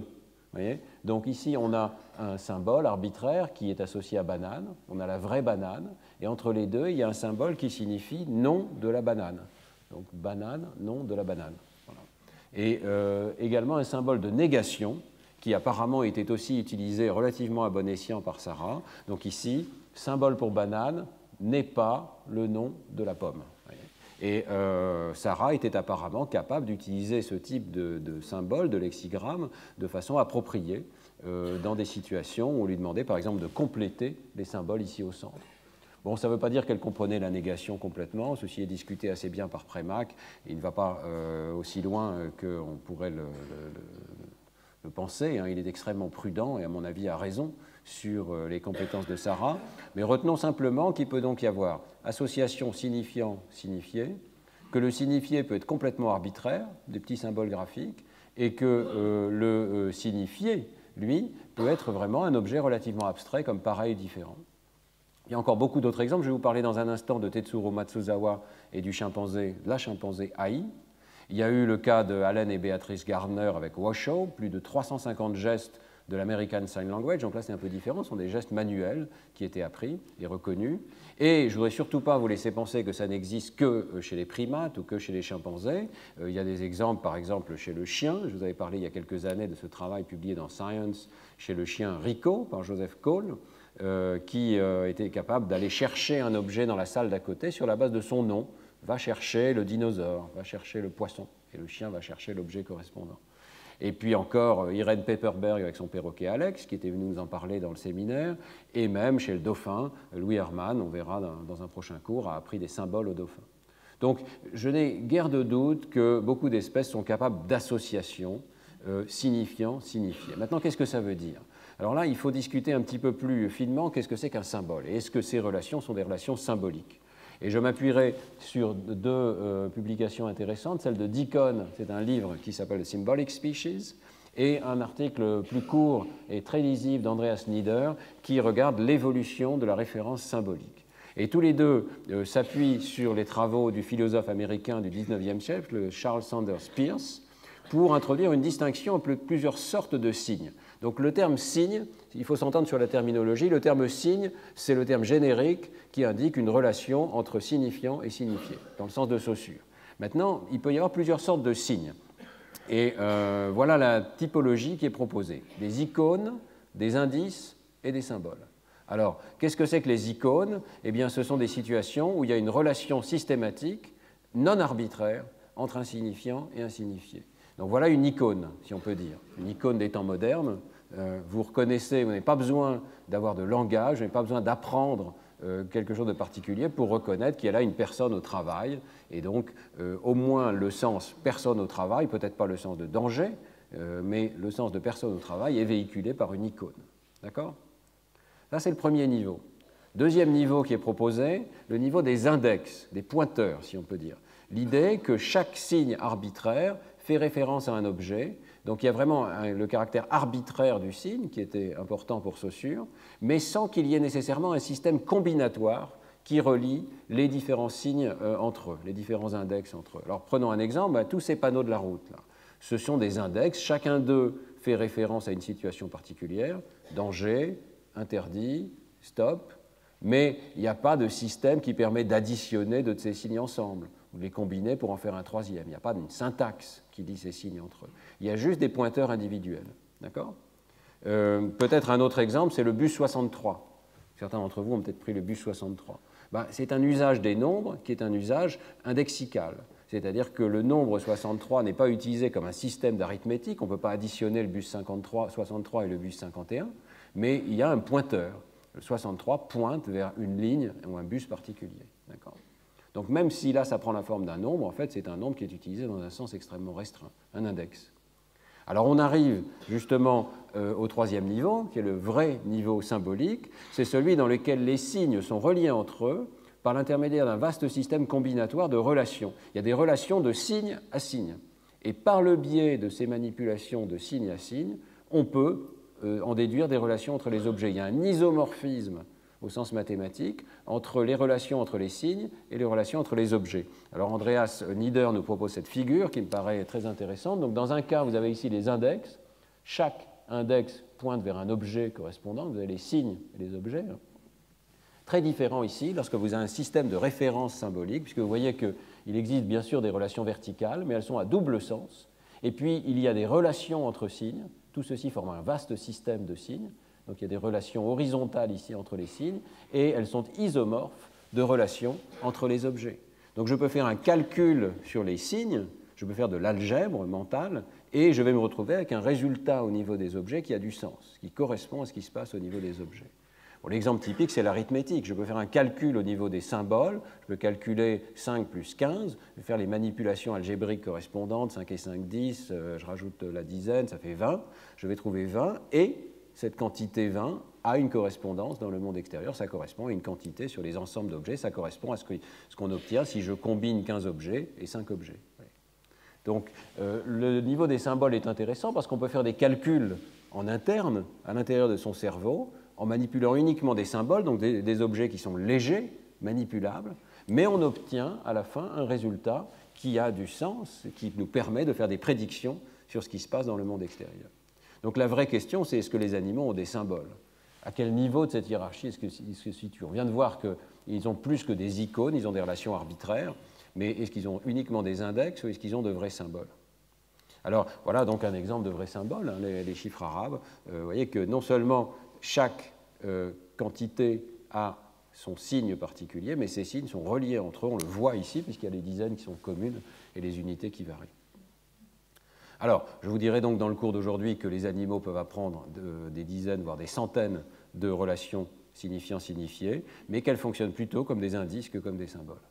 Voyez, donc ici, on a un symbole arbitraire qui est associé à banane, on a la vraie banane, et entre les deux, il y a un symbole qui signifie « nom de la banane ». Donc banane, nom de la banane. Voilà. Et également un symbole de négation qui apparemment était aussi utilisé relativement à bon escient par Sarah. Donc ici, symbole pour banane n'est pas le nom de la pomme. Et Sarah était apparemment capable d'utiliser ce type de symbole, de lexigramme, de façon appropriée dans des situations où on lui demandait par exemple de compléter les symboles ici au centre. Bon, ça ne veut pas dire qu'elle comprenait la négation complètement, ceci est discuté assez bien par Premack, il ne va pas aussi loin qu'on pourrait le penser, hein. Il est extrêmement prudent et à mon avis a raison sur les compétences de Sarah, mais retenons simplement qu'il peut donc y avoir association signifiant-signifié, que le signifié peut être complètement arbitraire, des petits symboles graphiques, et que le signifié, lui, peut être vraiment un objet relativement abstrait comme pareil différent. Il y a encore beaucoup d'autres exemples. Je vais vous parler dans un instant de Tetsuro Matsuzawa et du chimpanzé, de la chimpanzé Ai. Il y a eu le cas de Allen et Beatrice Gardner avec Washoe, plus de 350 gestes de l'American Sign Language. Donc là, c'est un peu différent. Ce sont des gestes manuels qui étaient appris et reconnus. Et je ne voudrais surtout pas vous laisser penser que ça n'existe que chez les primates ou que chez les chimpanzés. Il y a des exemples, par exemple, chez le chien. Je vous avais parlé il y a quelques années de ce travail publié dans Science chez le chien Rico par Joseph Cole, qui était capable d'aller chercher un objet dans la salle d'à côté sur la base de son nom. Va chercher le dinosaure, va chercher le poisson, et le chien va chercher l'objet correspondant. Et puis encore Irene Pepperberg avec son perroquet Alex, qui était venu nous en parler dans le séminaire, et même chez le dauphin, Louis Hermann, on verra dans un prochain cours, a appris des symboles au dauphin. Donc je n'ai guère de doute que beaucoup d'espèces sont capables d'associations signifiant-signifié. Maintenant, qu'est-ce que ça veut dire? Alors là, il faut discuter un petit peu plus finement qu'est-ce que c'est qu'un symbole, et est-ce que ces relations sont des relations symboliques? Et je m'appuierai sur deux publications intéressantes, celle de Deacon, c'est un livre qui s'appelle Symbolic Species, et un article plus court et très lisible d'Andreas Nieder qui regarde l'évolution de la référence symbolique. Et tous les deux s'appuient sur les travaux du philosophe américain du XIXe siècle, Charles Sanders Peirce, pour introduire une distinction entre plusieurs sortes de signes. Donc le terme signe, il faut s'entendre sur la terminologie, le terme signe, c'est le terme générique qui indique une relation entre signifiant et signifié, dans le sens de Saussure. Maintenant, il peut y avoir plusieurs sortes de signes. Et voilà la typologie qui est proposée. Des icônes, des indices et des symboles. Alors, qu'est-ce que c'est que les icônes? Eh bien, ce sont des situations où il y a une relation systématique, non arbitraire, entre un signifiant et un signifié. Donc voilà une icône, si on peut dire. Une icône des temps modernes. Vous reconnaissez, vous n'avez pas besoin d'avoir de langage, vous n'avez pas besoin d'apprendre quelque chose de particulier pour reconnaître qu'il y a là une personne au travail. Et donc, au moins le sens personne au travail, peut-être pas le sens de danger, mais le sens de personne au travail est véhiculé par une icône. D'accord? Ça, c'est le premier niveau. Deuxième niveau qui est proposé, le niveau des index, des pointeurs, si on peut dire. L'idée que chaque signe arbitraire fait référence à un objet. Donc il y a vraiment le caractère arbitraire du signe, qui était important pour Saussure, mais sans qu'il y ait nécessairement un système combinatoire qui relie les différents signes entre eux, les différents index entre eux. Alors prenons un exemple, tous ces panneaux de la route, là, ce sont des index, chacun d'eux fait référence à une situation particulière, danger, interdit, stop, mais il n'y a pas de système qui permet d'additionner deux de ces signes ensemble, ou de les combiner pour en faire un troisième. Il n'y a pas d'une syntaxe qui lie ces signes entre eux. Il y a juste des pointeurs individuels. D'accord ? Peut-être un autre exemple, c'est le bus 63. Certains d'entre vous ont peut-être pris le bus 63. C'est un usage des nombres qui est un usage indexical. C'est-à-dire que le nombre 63 n'est pas utilisé comme un système d'arithmétique. On ne peut pas additionner le bus 63 et le bus 51, mais il y a un pointeur. Le 63 pointe vers une ligne ou un bus particulier. D'accord ? Donc même si là, ça prend la forme d'un nombre, en fait, c'est un nombre qui est utilisé dans un sens extrêmement restreint, un index. Alors on arrive justement au troisième niveau, qui est le vrai niveau symbolique. C'est celui dans lequel les signes sont reliés entre eux par l'intermédiaire d'un vaste système combinatoire de relations. Il y a des relations de signe à signe. Et par le biais de ces manipulations de signe à signe, on peut en déduire des relations entre les objets. Il y a un isomorphisme au sens mathématique entre les relations entre les signes et les relations entre les objets. Alors Andreas Nieder nous propose cette figure qui me paraît très intéressante. Donc dans un cas, vous avez ici les index. Chaque index pointe vers un objet correspondant. Vous avez les signes et les objets. Très différent ici lorsque vous avez un système de référence symbolique, puisque vous voyez qu'il existe bien sûr des relations verticales, mais elles sont à double sens. Et puis il y a des relations entre signes. Tout ceci forme un vaste système de signes. Donc il y a des relations horizontales ici entre les signes, et elles sont isomorphes de relations entre les objets. Donc je peux faire un calcul sur les signes, je peux faire de l'algèbre mentale, et je vais me retrouver avec un résultat au niveau des objets qui a du sens, qui correspond à ce qui se passe au niveau des objets. Bon, l'exemple typique, c'est l'arithmétique. Je peux faire un calcul au niveau des symboles, je peux calculer 5 plus 15, je vais faire les manipulations algébriques correspondantes, 5 et 5, 10, je rajoute la dizaine, ça fait 20, je vais trouver 20, et cette quantité 20 a une correspondance dans le monde extérieur, ça correspond à une quantité sur les ensembles d'objets, ça correspond à ce qu'on obtient si je combine 15 objets et 5 objets. Donc le niveau des symboles est intéressant parce qu'on peut faire des calculs en interne, à l'intérieur de son cerveau, en manipulant uniquement des symboles, donc des objets qui sont légers, manipulables, mais on obtient à la fin un résultat qui a du sens, qui nous permet de faire des prédictions sur ce qui se passe dans le monde extérieur. Donc la vraie question, c'est est-ce que les animaux ont des symboles? À quel niveau de cette hiérarchie est-ce qu'ils se situent? On vient de voir qu'ils ont plus que des icônes, ils ont des relations arbitraires, mais est-ce qu'ils ont uniquement des index ou est-ce qu'ils ont de vrais symboles? Alors voilà donc un exemple de vrai symbole, hein, les chiffres arabes. Vous voyez que non seulement chaque quantité a son signe particulier, mais ces signes sont reliés entre eux, on le voit ici puisqu'il y a les dizaines qui sont communes et les unités qui varient. Alors, je vous dirai donc dans le cours d'aujourd'hui que les animaux peuvent apprendre des dizaines, voire des centaines de relations signifiant-signifiées, mais qu'elles fonctionnent plutôt comme des indices que comme des symboles.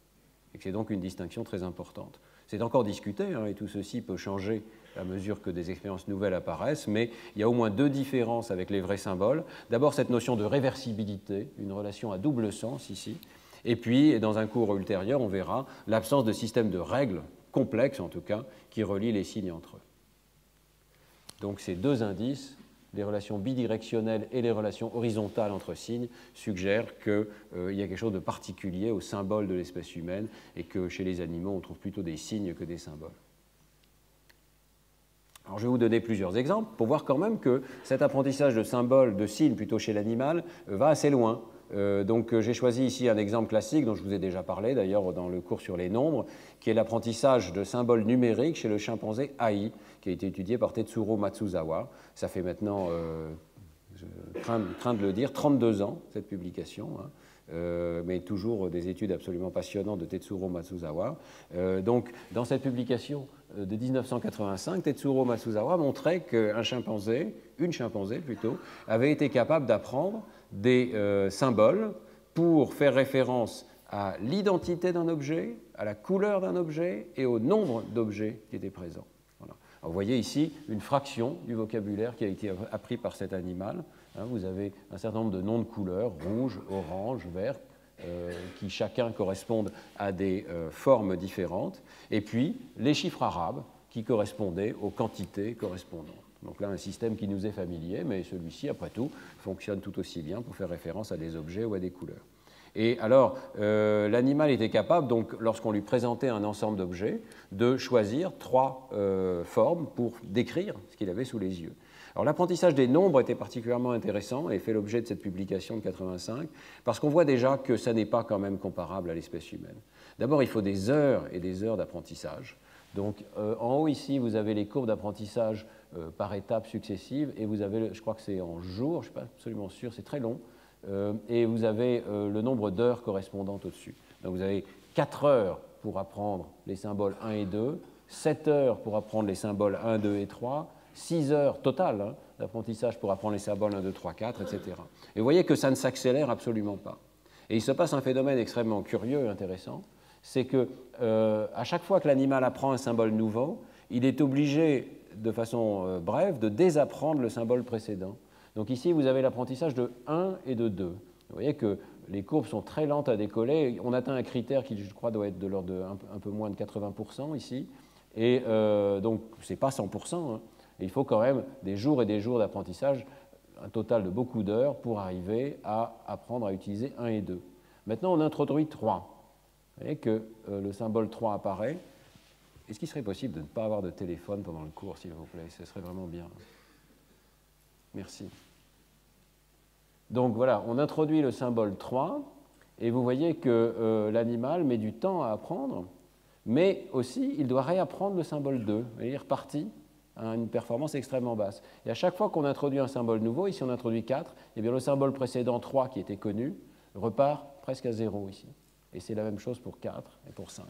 Et que c'est donc une distinction très importante. C'est encore discuté, hein, et tout ceci peut changer à mesure que des expériences nouvelles apparaissent, mais il y a au moins deux différences avec les vrais symboles. D'abord, cette notion de réversibilité, une relation à double sens ici, et puis, dans un cours ultérieur, on verra l'absence de système de règles, complexes en tout cas, qui relient les signes entre eux. Donc ces deux indices, les relations bidirectionnelles et les relations horizontales entre signes, suggèrent qu'il y a quelque chose de particulier au symbole de l'espèce humaine et que chez les animaux, on trouve plutôt des signes que des symboles. Alors je vais vous donner plusieurs exemples pour voir quand même que cet apprentissage de symboles, de signes plutôt chez l'animal, va assez loin. Donc j'ai choisi ici un exemple classique dont je vous ai déjà parlé d'ailleurs dans le cours sur les nombres, qui est l'apprentissage de symboles numériques chez le chimpanzé AI, qui a été étudié par Tetsuro Matsuzawa. Ça fait maintenant, je crains de le dire, 32 ans cette publication, hein. Mais toujours des études absolument passionnantes de Tetsuro Matsuzawa. Donc, dans cette publication de 1985, Tetsuro Matsuzawa montrait qu'un chimpanzé, une chimpanzé plutôt, avait été capable d'apprendre des symboles pour faire référence à l'identité d'un objet, à la couleur d'un objet et au nombre d'objets qui étaient présents. Voilà. Alors, vous voyez ici une fraction du vocabulaire qui a été appris par cet animal. Vous avez un certain nombre de noms de couleurs, rouge, orange, vert, qui chacun correspondent à des formes différentes, et puis les chiffres arabes qui correspondaient aux quantités correspondantes. Donc là, un système qui nous est familier, mais celui-ci, après tout, fonctionne tout aussi bien pour faire référence à des objets ou à des couleurs. Et alors, l'animal était capable, donc, lorsqu'on lui présentait un ensemble d'objets, de choisir 3 formes pour décrire ce qu'il avait sous les yeux. Alors, l'apprentissage des nombres était particulièrement intéressant et fait l'objet de cette publication de 85, parce qu'on voit déjà que ça n'est pas quand même comparable à l'espèce humaine. D'abord, il faut des heures et des heures d'apprentissage. Donc, en haut, ici, vous avez les courbes d'apprentissage par étapes successives, et vous avez, je crois que c'est en jours, je ne suis pas absolument sûr, c'est très long, et vous avez le nombre d'heures correspondantes au-dessus. Donc, vous avez 4 heures pour apprendre les symboles 1 et 2, 7 heures pour apprendre les symboles 1, 2 et 3, 6 heures totales d'apprentissage pour apprendre les symboles 1, 2, 3, 4, etc. Et vous voyez que ça ne s'accélère absolument pas. Et il se passe un phénomène extrêmement curieux et intéressant, c'est que à chaque fois que l'animal apprend un symbole nouveau, il est obligé, de façon brève, de désapprendre le symbole précédent. Donc ici, vous avez l'apprentissage de 1 et de 2. Vous voyez que les courbes sont très lentes à décoller. On atteint un critère qui, je crois, doit être de l'ordre de un peu moins de 80% ici. Et donc, ce n'est pas 100%. Hein. Il faut quand même des jours et des jours d'apprentissage, un total de beaucoup d'heures pour arriver à apprendre à utiliser 1 et 2. Maintenant, on introduit 3. Vous voyez que le symbole 3 apparaît. Est-ce qu'il serait possible de ne pas avoir de téléphone pendant le cours, s'il vous plaît? Ce serait vraiment bien. Merci. Donc voilà, on introduit le symbole 3, et vous voyez que l'animal met du temps à apprendre, mais aussi il doit réapprendre le symbole 2. Vous voyez, il est reparti à une performance extrêmement basse. Et à chaque fois qu'on introduit un symbole nouveau, ici on introduit 4, eh bien le symbole précédent 3 qui était connu repart presque à 0 ici. Et c'est la même chose pour 4 et pour 5.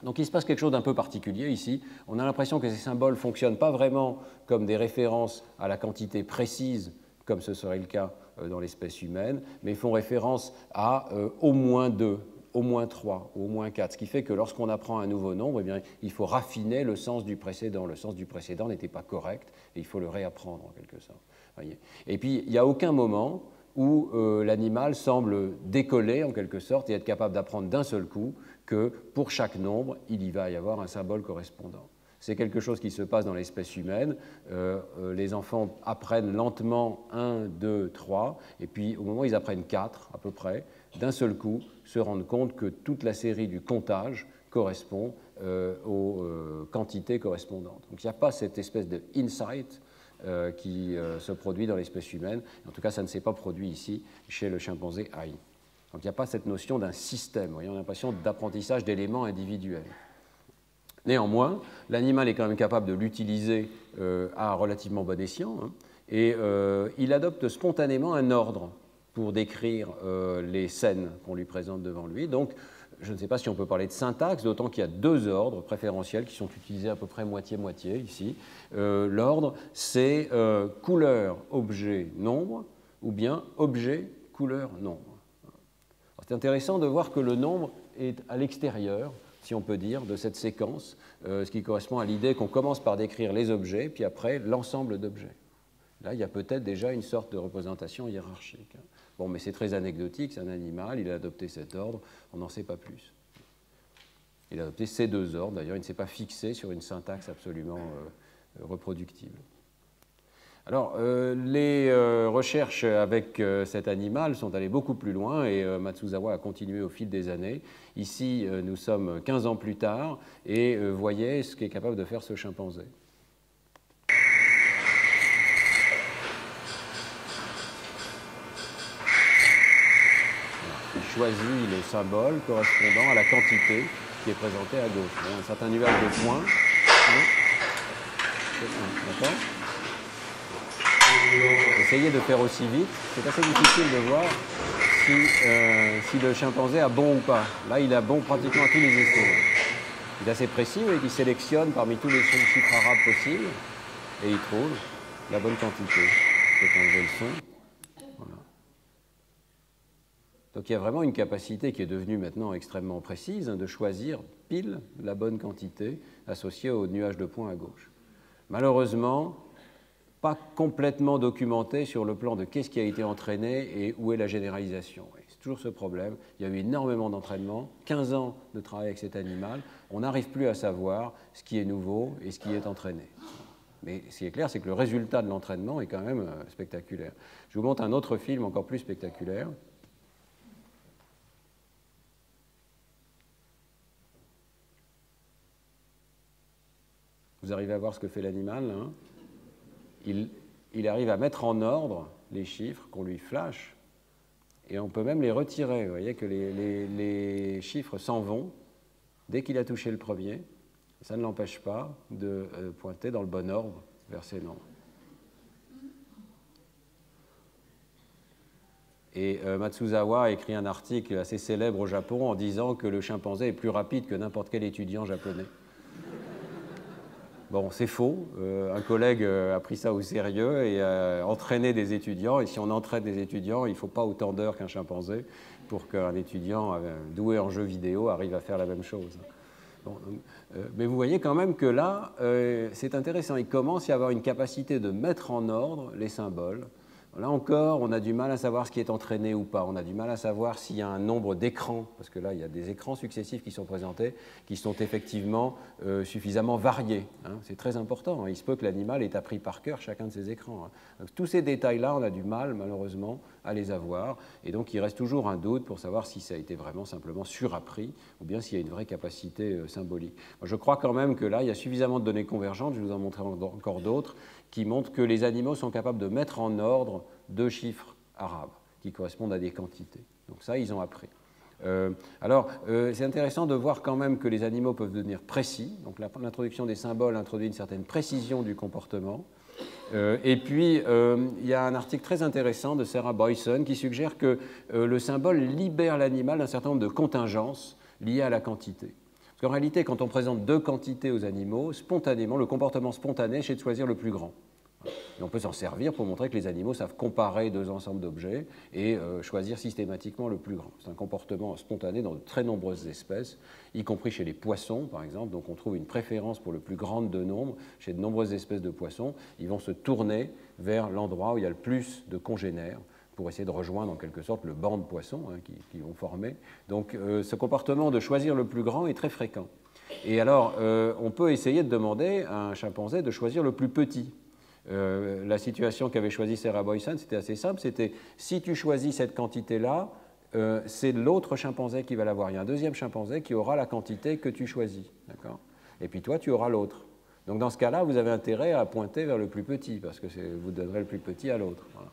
Donc il se passe quelque chose d'un peu particulier ici. On a l'impression que ces symboles ne fonctionnent pas vraiment comme des références à la quantité précise, comme ce serait le cas dans l'espèce humaine, mais font référence à au moins 2, au moins 3 ou au moins 4, ce qui fait que lorsqu'on apprend un nouveau nombre, eh bien, il faut raffiner le sens du précédent. Le sens du précédent n'était pas correct et il faut le réapprendre en quelque sorte. Voyez. Et puis, il n'y a aucun moment où l'animal semble décoller en quelque sorte et être capable d'apprendre d'un seul coup que pour chaque nombre, il y va y avoir un symbole correspondant. C'est quelque chose qui se passe dans l'espèce humaine. Les enfants apprennent lentement 1, 2, 3, et puis au moment où ils apprennent 4 à peu près, d'un seul coup, se rendent compte que toute la série du comptage correspond aux quantités correspondantes. Donc il n'y a pas cette espèce de insight qui se produit dans l'espèce humaine. En tout cas, ça ne s'est pas produit ici chez le chimpanzé AI. Donc il n'y a pas cette notion d'un système. Vous voyez, on a l'impression d'apprentissage d'éléments individuels. Néanmoins, l'animal est quand même capable de l'utiliser à relativement bon escient, hein, et il adopte spontanément un ordre pour décrire les scènes qu'on lui présente devant lui. Donc, je ne sais pas si on peut parler de syntaxe, d'autant qu'il y a 2 ordres préférentiels qui sont utilisés à peu près moitié-moitié ici. L'ordre, c'est couleur, objet, nombre, ou bien objet, couleur, nombre. C'est intéressant de voir que le nombre est à l'extérieur, si on peut dire, de cette séquence, ce qui correspond à l'idée qu'on commence par décrire les objets, puis après l'ensemble d'objets. Là, il y a peut-être déjà une sorte de représentation hiérarchique. Bon, mais c'est très anecdotique, c'est un animal, il a adopté cet ordre, on n'en sait pas plus. Il a adopté ces 2 ordres, d'ailleurs, il ne s'est pas fixé sur une syntaxe absolument reproductible. Alors, les recherches avec cet animal sont allées beaucoup plus loin et Matsuzawa a continué au fil des années. Ici, nous sommes 15 ans plus tard et voyez ce qu'est capable de faire ce chimpanzé. choisit le symbole correspondant à la quantité qui est présentée à gauche. Bon, un certain nuage de points. D'accord ? Essayez de faire aussi vite. C'est assez difficile de voir si le chimpanzé a bon ou pas. Là, il a bon pratiquement à tous les essais. Il est assez précis, et il sélectionne parmi tous les chiffres arabes possibles et il trouve la bonne quantité. Je vais enlever le son. Voilà. Donc il y a vraiment une capacité qui est devenue maintenant extrêmement précise de choisir pile la bonne quantité associée au nuage de points à gauche. Malheureusement, pas complètement documenté sur le plan de qu'est-ce qui a été entraîné et où est la généralisation. C'est toujours ce problème. Il y a eu énormément d'entraînement, 15 ans de travail avec cet animal. On n'arrive plus à savoir ce qui est nouveau et ce qui est entraîné. Mais ce qui est clair, c'est que le résultat de l'entraînement est quand même spectaculaire. Je vous montre un autre film encore plus spectaculaire. Vous arrivez à voir ce que fait l'animal, hein ? Il arrive à mettre en ordre les chiffres qu'on lui flash et on peut même les retirer. Vous voyez que les chiffres s'en vont dès qu'il a touché le premier. Ça ne l'empêche pas de pointer dans le bon ordre vers ces nombres. Et Matsuzawa a écrit un article assez célèbre au Japon en disant que le chimpanzé est plus rapide que n'importe quel étudiant japonais. Bon, c'est faux. Un collègue a pris ça au sérieux et a entraîné des étudiants. Et si on entraîne des étudiants, il ne faut pas autant d'heures qu'un chimpanzé pour qu'un étudiant doué en jeux vidéo arrive à faire la même chose. Bon, mais vous voyez quand même que là, c'est intéressant. Il commence à y avoir une capacité de mettre en ordre les symboles. Là encore, on a du mal à savoir ce qui est entraîné ou pas. On a du mal à savoir s'il y a un nombre d'écrans, parce que là, il y a des écrans successifs qui sont présentés, qui sont effectivement suffisamment variés. Hein. C'est très important. Hein. Il se peut que l'animal ait appris par cœur chacun de ces écrans. Hein. Donc, tous ces détails-là, on a du mal, malheureusement, à les avoir. Et donc, il reste toujours un doute pour savoir si ça a été vraiment simplement surappris ou bien s'il y a une vraie capacité symbolique. Moi, je crois quand même que là, il y a suffisamment de données convergentes, je vais vous en montrer encore d'autres, qui montrent que les animaux sont capables de mettre en ordre deux chiffres arabes qui correspondent à des quantités. Donc ça, ils ont appris. C'est intéressant de voir quand même que les animaux peuvent devenir précis. Donc l'introduction des symboles introduit une certaine précision du comportement. Et puis, il y a un article très intéressant de Sarah Boyson qui suggère que le symbole libère l'animal d'un certain nombre de contingences liées à la quantité. Parce qu'en réalité, quand on présente deux quantités aux animaux, spontanément, le comportement spontané, c'est de choisir le plus grand. Et on peut s'en servir pour montrer que les animaux savent comparer deux ensembles d'objets et choisir systématiquement le plus grand. C'est un comportement spontané dans de très nombreuses espèces, y compris chez les poissons, par exemple. Donc on trouve une préférence pour le plus grand de nombres. Chez de nombreuses espèces de poissons, ils vont se tourner vers l'endroit où il y a le plus de congénères pour essayer de rejoindre en quelque sorte le banc de poissons qui vont former. Donc ce comportement de choisir le plus grand est très fréquent. Et alors, on peut essayer de demander à un chimpanzé de choisir le plus petit. La situation qu'avait choisie Sarah Boyson, c'était assez simple, c'était si tu choisis cette quantité-là, c'est l'autre chimpanzé qui va l'avoir. Il y a un deuxième chimpanzé qui aura la quantité que tu choisis. D'accord ? Et puis toi, tu auras l'autre. Donc dans ce cas-là, vous avez intérêt à pointer vers le plus petit, parce que vous donnerez le plus petit à l'autre. Voilà.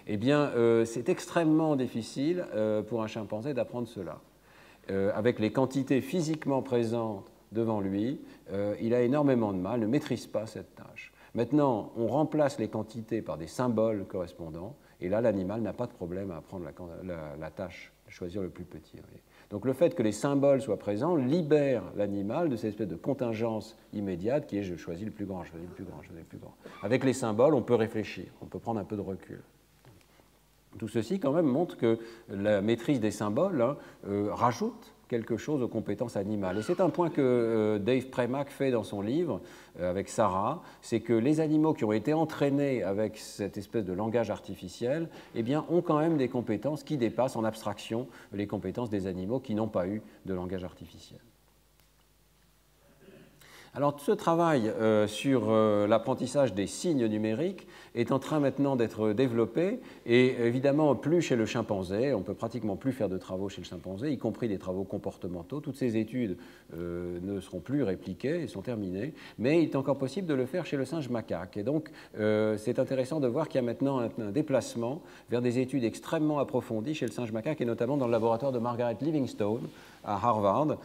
Eh bien, c'est extrêmement difficile pour un chimpanzé d'apprendre cela. Avec les quantités physiquement présentes devant lui, il a énormément de mal, ne maîtrise pas cette tâche. Maintenant, on remplace les quantités par des symboles correspondants, et là, l'animal n'a pas de problème à apprendre la tâche, de choisir le plus petit. Donc le fait que les symboles soient présents libère l'animal de cette espèce de contingence immédiate qui est « je choisis le plus grand, je choisis le plus grand, je choisis le plus grand ». Avec les symboles, on peut réfléchir, on peut prendre un peu de recul. Tout ceci, quand même, montre que la maîtrise des symboles rajoute quelque chose aux compétences animales. Et c'est un point que Dave Premack fait dans son livre avec Sarah, c'est que les animaux qui ont été entraînés avec cette espèce de langage artificiel, eh bien, ont quand même des compétences qui dépassent en abstraction les compétences des animaux qui n'ont pas eu de langage artificiel. Alors, ce travail sur l'apprentissage des signes numériques est en train maintenant d'être développé, et évidemment, plus chez le chimpanzé, on peut pratiquement plus faire de travaux chez le chimpanzé, y compris des travaux comportementaux. Toutes ces études ne seront plus répliquées et sont terminées, mais il est encore possible de le faire chez le singe macaque. Et donc, c'est intéressant de voir qu'il y a maintenant un déplacement vers des études extrêmement approfondies chez le singe macaque, et notamment dans le laboratoire de Margaret Livingstone à Harvard,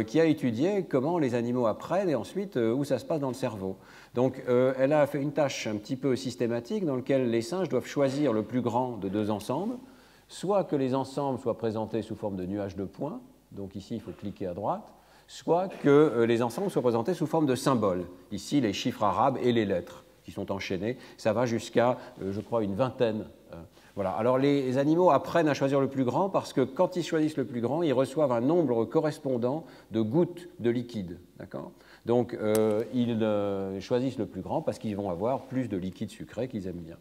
qui a étudié comment les animaux apprennent et ensuite où ça se passe dans le cerveau. Donc elle a fait une tâche un petit peu systématique dans laquelle les singes doivent choisir le plus grand de deux ensembles, soit que les ensembles soient présentés sous forme de nuages de points, donc ici il faut cliquer à droite, soit que les ensembles soient présentés sous forme de symboles, ici les chiffres arabes et les lettres qui sont enchaînés, ça va jusqu'à, je crois, une vingtaine. Voilà. Alors les animaux apprennent à choisir le plus grand parce que quand ils choisissent le plus grand, ils reçoivent un nombre correspondant de gouttes de liquide. Donc ils choisissent le plus grand parce qu'ils vont avoir plus de liquide sucré qu'ils aiment bien.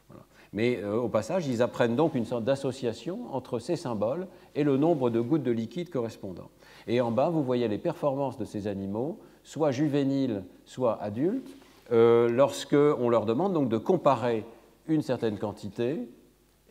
Voilà. Mais au passage, ils apprennent donc une sorte d'association entre ces symboles et le nombre de gouttes de liquide correspondant. Et en bas, vous voyez les performances de ces animaux, soit juvéniles, soit adultes, lorsqu'on leur demande donc de comparer une certaine quantité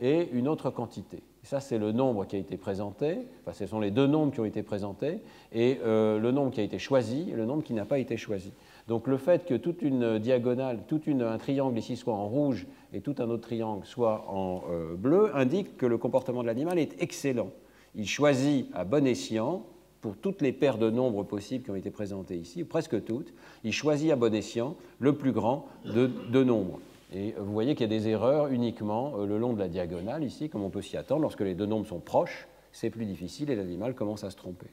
et une autre quantité. Et ça, c'est le nombre qui a été présenté, enfin, ce sont les deux nombres qui ont été présentés, et le nombre qui a été choisi et le nombre qui n'a pas été choisi. Donc le fait que toute une diagonale, un triangle ici soit en rouge et tout un autre triangle soit en bleu, indique que le comportement de l'animal est excellent. Il choisit à bon escient, pour toutes les paires de nombres possibles qui ont été présentées ici, presque toutes, il choisit à bon escient le plus grand de deux nombres. Et vous voyez qu'il y a des erreurs uniquement le long de la diagonale, ici, comme on peut s'y attendre. Lorsque les deux nombres sont proches, c'est plus difficile et l'animal commence à se tromper.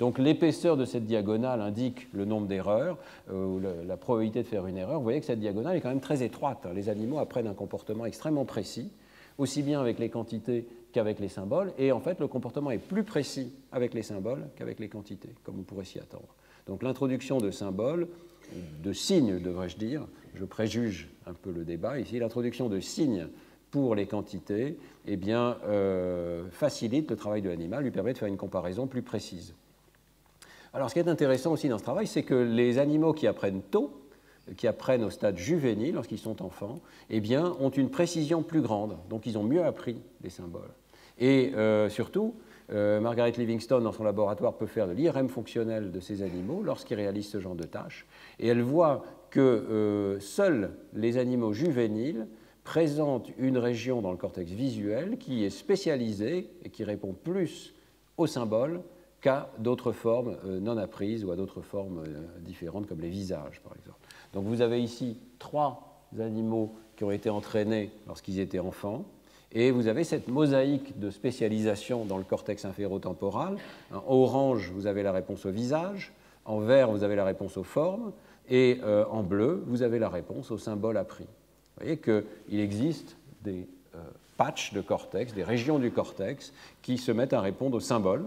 Donc l'épaisseur de cette diagonale indique le nombre d'erreurs, la probabilité de faire une erreur. Vous voyez que cette diagonale est quand même très étroite. Les animaux apprennent un comportement extrêmement précis, aussi bien avec les quantités qu'avec les symboles. Et en fait, le comportement est plus précis avec les symboles qu'avec les quantités, comme on pourrait s'y attendre. Donc l'introduction de symboles, de signes, devrais-je dire, je préjuge un peu le débat ici, l'introduction de signes pour les quantités eh bien, facilite le travail de l'animal, lui permet de faire une comparaison plus précise. Alors ce qui est intéressant aussi dans ce travail, c'est que les animaux qui apprennent tôt, qui apprennent au stade juvénile, lorsqu'ils sont enfants, eh bien, ont une précision plus grande, donc ils ont mieux appris les symboles. Et surtout, Margaret Livingstone, dans son laboratoire, peut faire de l'IRM fonctionnel de ces animaux lorsqu'ils réalisent ce genre de tâches, et elle voit que seuls les animaux juvéniles présentent une région dans le cortex visuel qui est spécialisée et qui répond plus aux symboles qu'à d'autres formes non apprises ou à d'autres formes différentes comme les visages, par exemple. Donc vous avez ici 3 animaux qui ont été entraînés lorsqu'ils étaient enfants, et vous avez cette mosaïque de spécialisation dans le cortex inférotemporal. En orange, vous avez la réponse au visage, en vert, vous avez la réponse aux formes, et en bleu, vous avez la réponse aux symboles appris. Vous voyez qu'il existe des patchs de cortex, des régions du cortex qui se mettent à répondre aux symboles.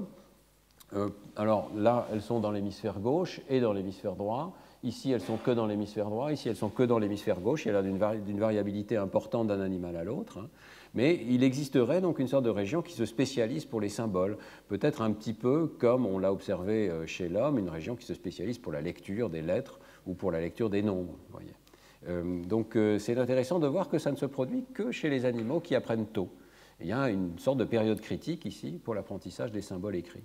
Alors là, elles sont dans l'hémisphère gauche et dans l'hémisphère droit. Ici, elles sont que dans l'hémisphère droit. Ici, elles sont que dans l'hémisphère gauche. Il y a d'une variabilité importante d'un animal à l'autre. Mais il existerait donc une sorte de région qui se spécialise pour les symboles, peut-être un petit peu comme on l'a observé chez l'homme, une région qui se spécialise pour la lecture des lettres ou pour la lecture des nombres. Vous voyez. Donc c'est intéressant de voir que ça ne se produit que chez les animaux qui apprennent tôt. Il y a une sorte de période critique ici pour l'apprentissage des symboles écrits,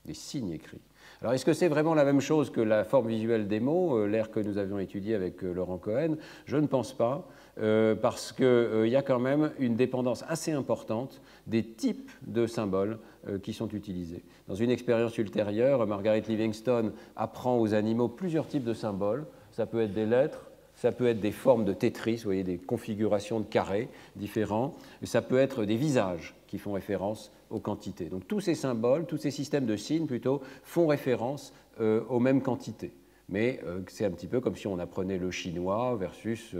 des signes écrits. Alors, est-ce que c'est vraiment la même chose que la forme visuelle des mots, l'air que nous avions étudié avec Laurent Cohen? Je ne pense pas, parce qu'il y a quand même une dépendance assez importante des types de symboles qui sont utilisés. Dans une expérience ultérieure, Margaret Livingstone apprend aux animaux plusieurs types de symboles. Ça peut être des lettres, ça peut être des formes de Tetris, vous voyez, des configurations de carrés différents, ça peut être des visages qui font référence aux quantités. Donc tous ces symboles, tous ces systèmes de signes plutôt, font référence aux mêmes quantités. Mais c'est un petit peu comme si on apprenait le chinois versus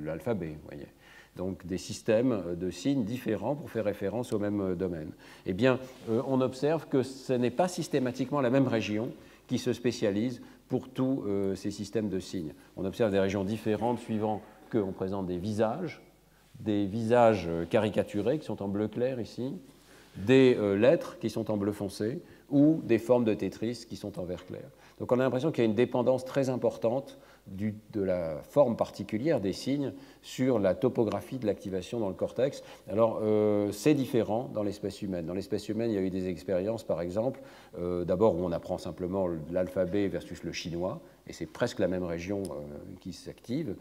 l'alphabet, vous voyez. Donc des systèmes de signes différents pour faire référence au même domaine. Eh bien, on observe que ce n'est pas systématiquement la même région qui se spécialise pour tous ces systèmes de signes. On observe des régions différentes suivant qu'on présente des visages caricaturés qui sont en bleu clair ici, des lettres qui sont en bleu foncé, ou des formes de Tetris qui sont en vert clair. Donc on a l'impression qu'il y a une dépendance très importante de la forme particulière des signes sur la topographie de l'activation dans le cortex. Alors c'est différent dans l'espèce humaine. Dans l'espèce humaine, il y a eu des expériences, par exemple, d'abord où on apprend simplement l'alphabet versus le chinois, et c'est presque la même région qui s'active.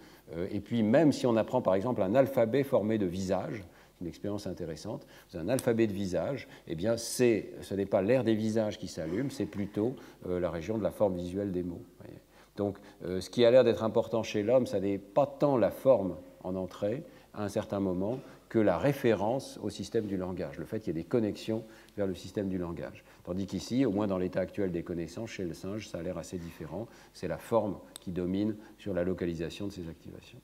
Et puis même si on apprend, par exemple, un alphabet formé de visages, une expérience intéressante. Un alphabet de visage, eh bien, ce n'est pas l'aire des visages qui s'allume, c'est plutôt la région de la forme visuelle des mots. Voyez. Donc, ce qui a l'air d'être important chez l'homme, ça n'est pas tant la forme en entrée, à un certain moment, que la référence au système du langage, le fait qu'il y ait des connexions vers le système du langage. Tandis qu'ici, au moins dans l'état actuel des connaissances, chez le singe, ça a l'air assez différent. C'est la forme qui domine sur la localisation de ces activations.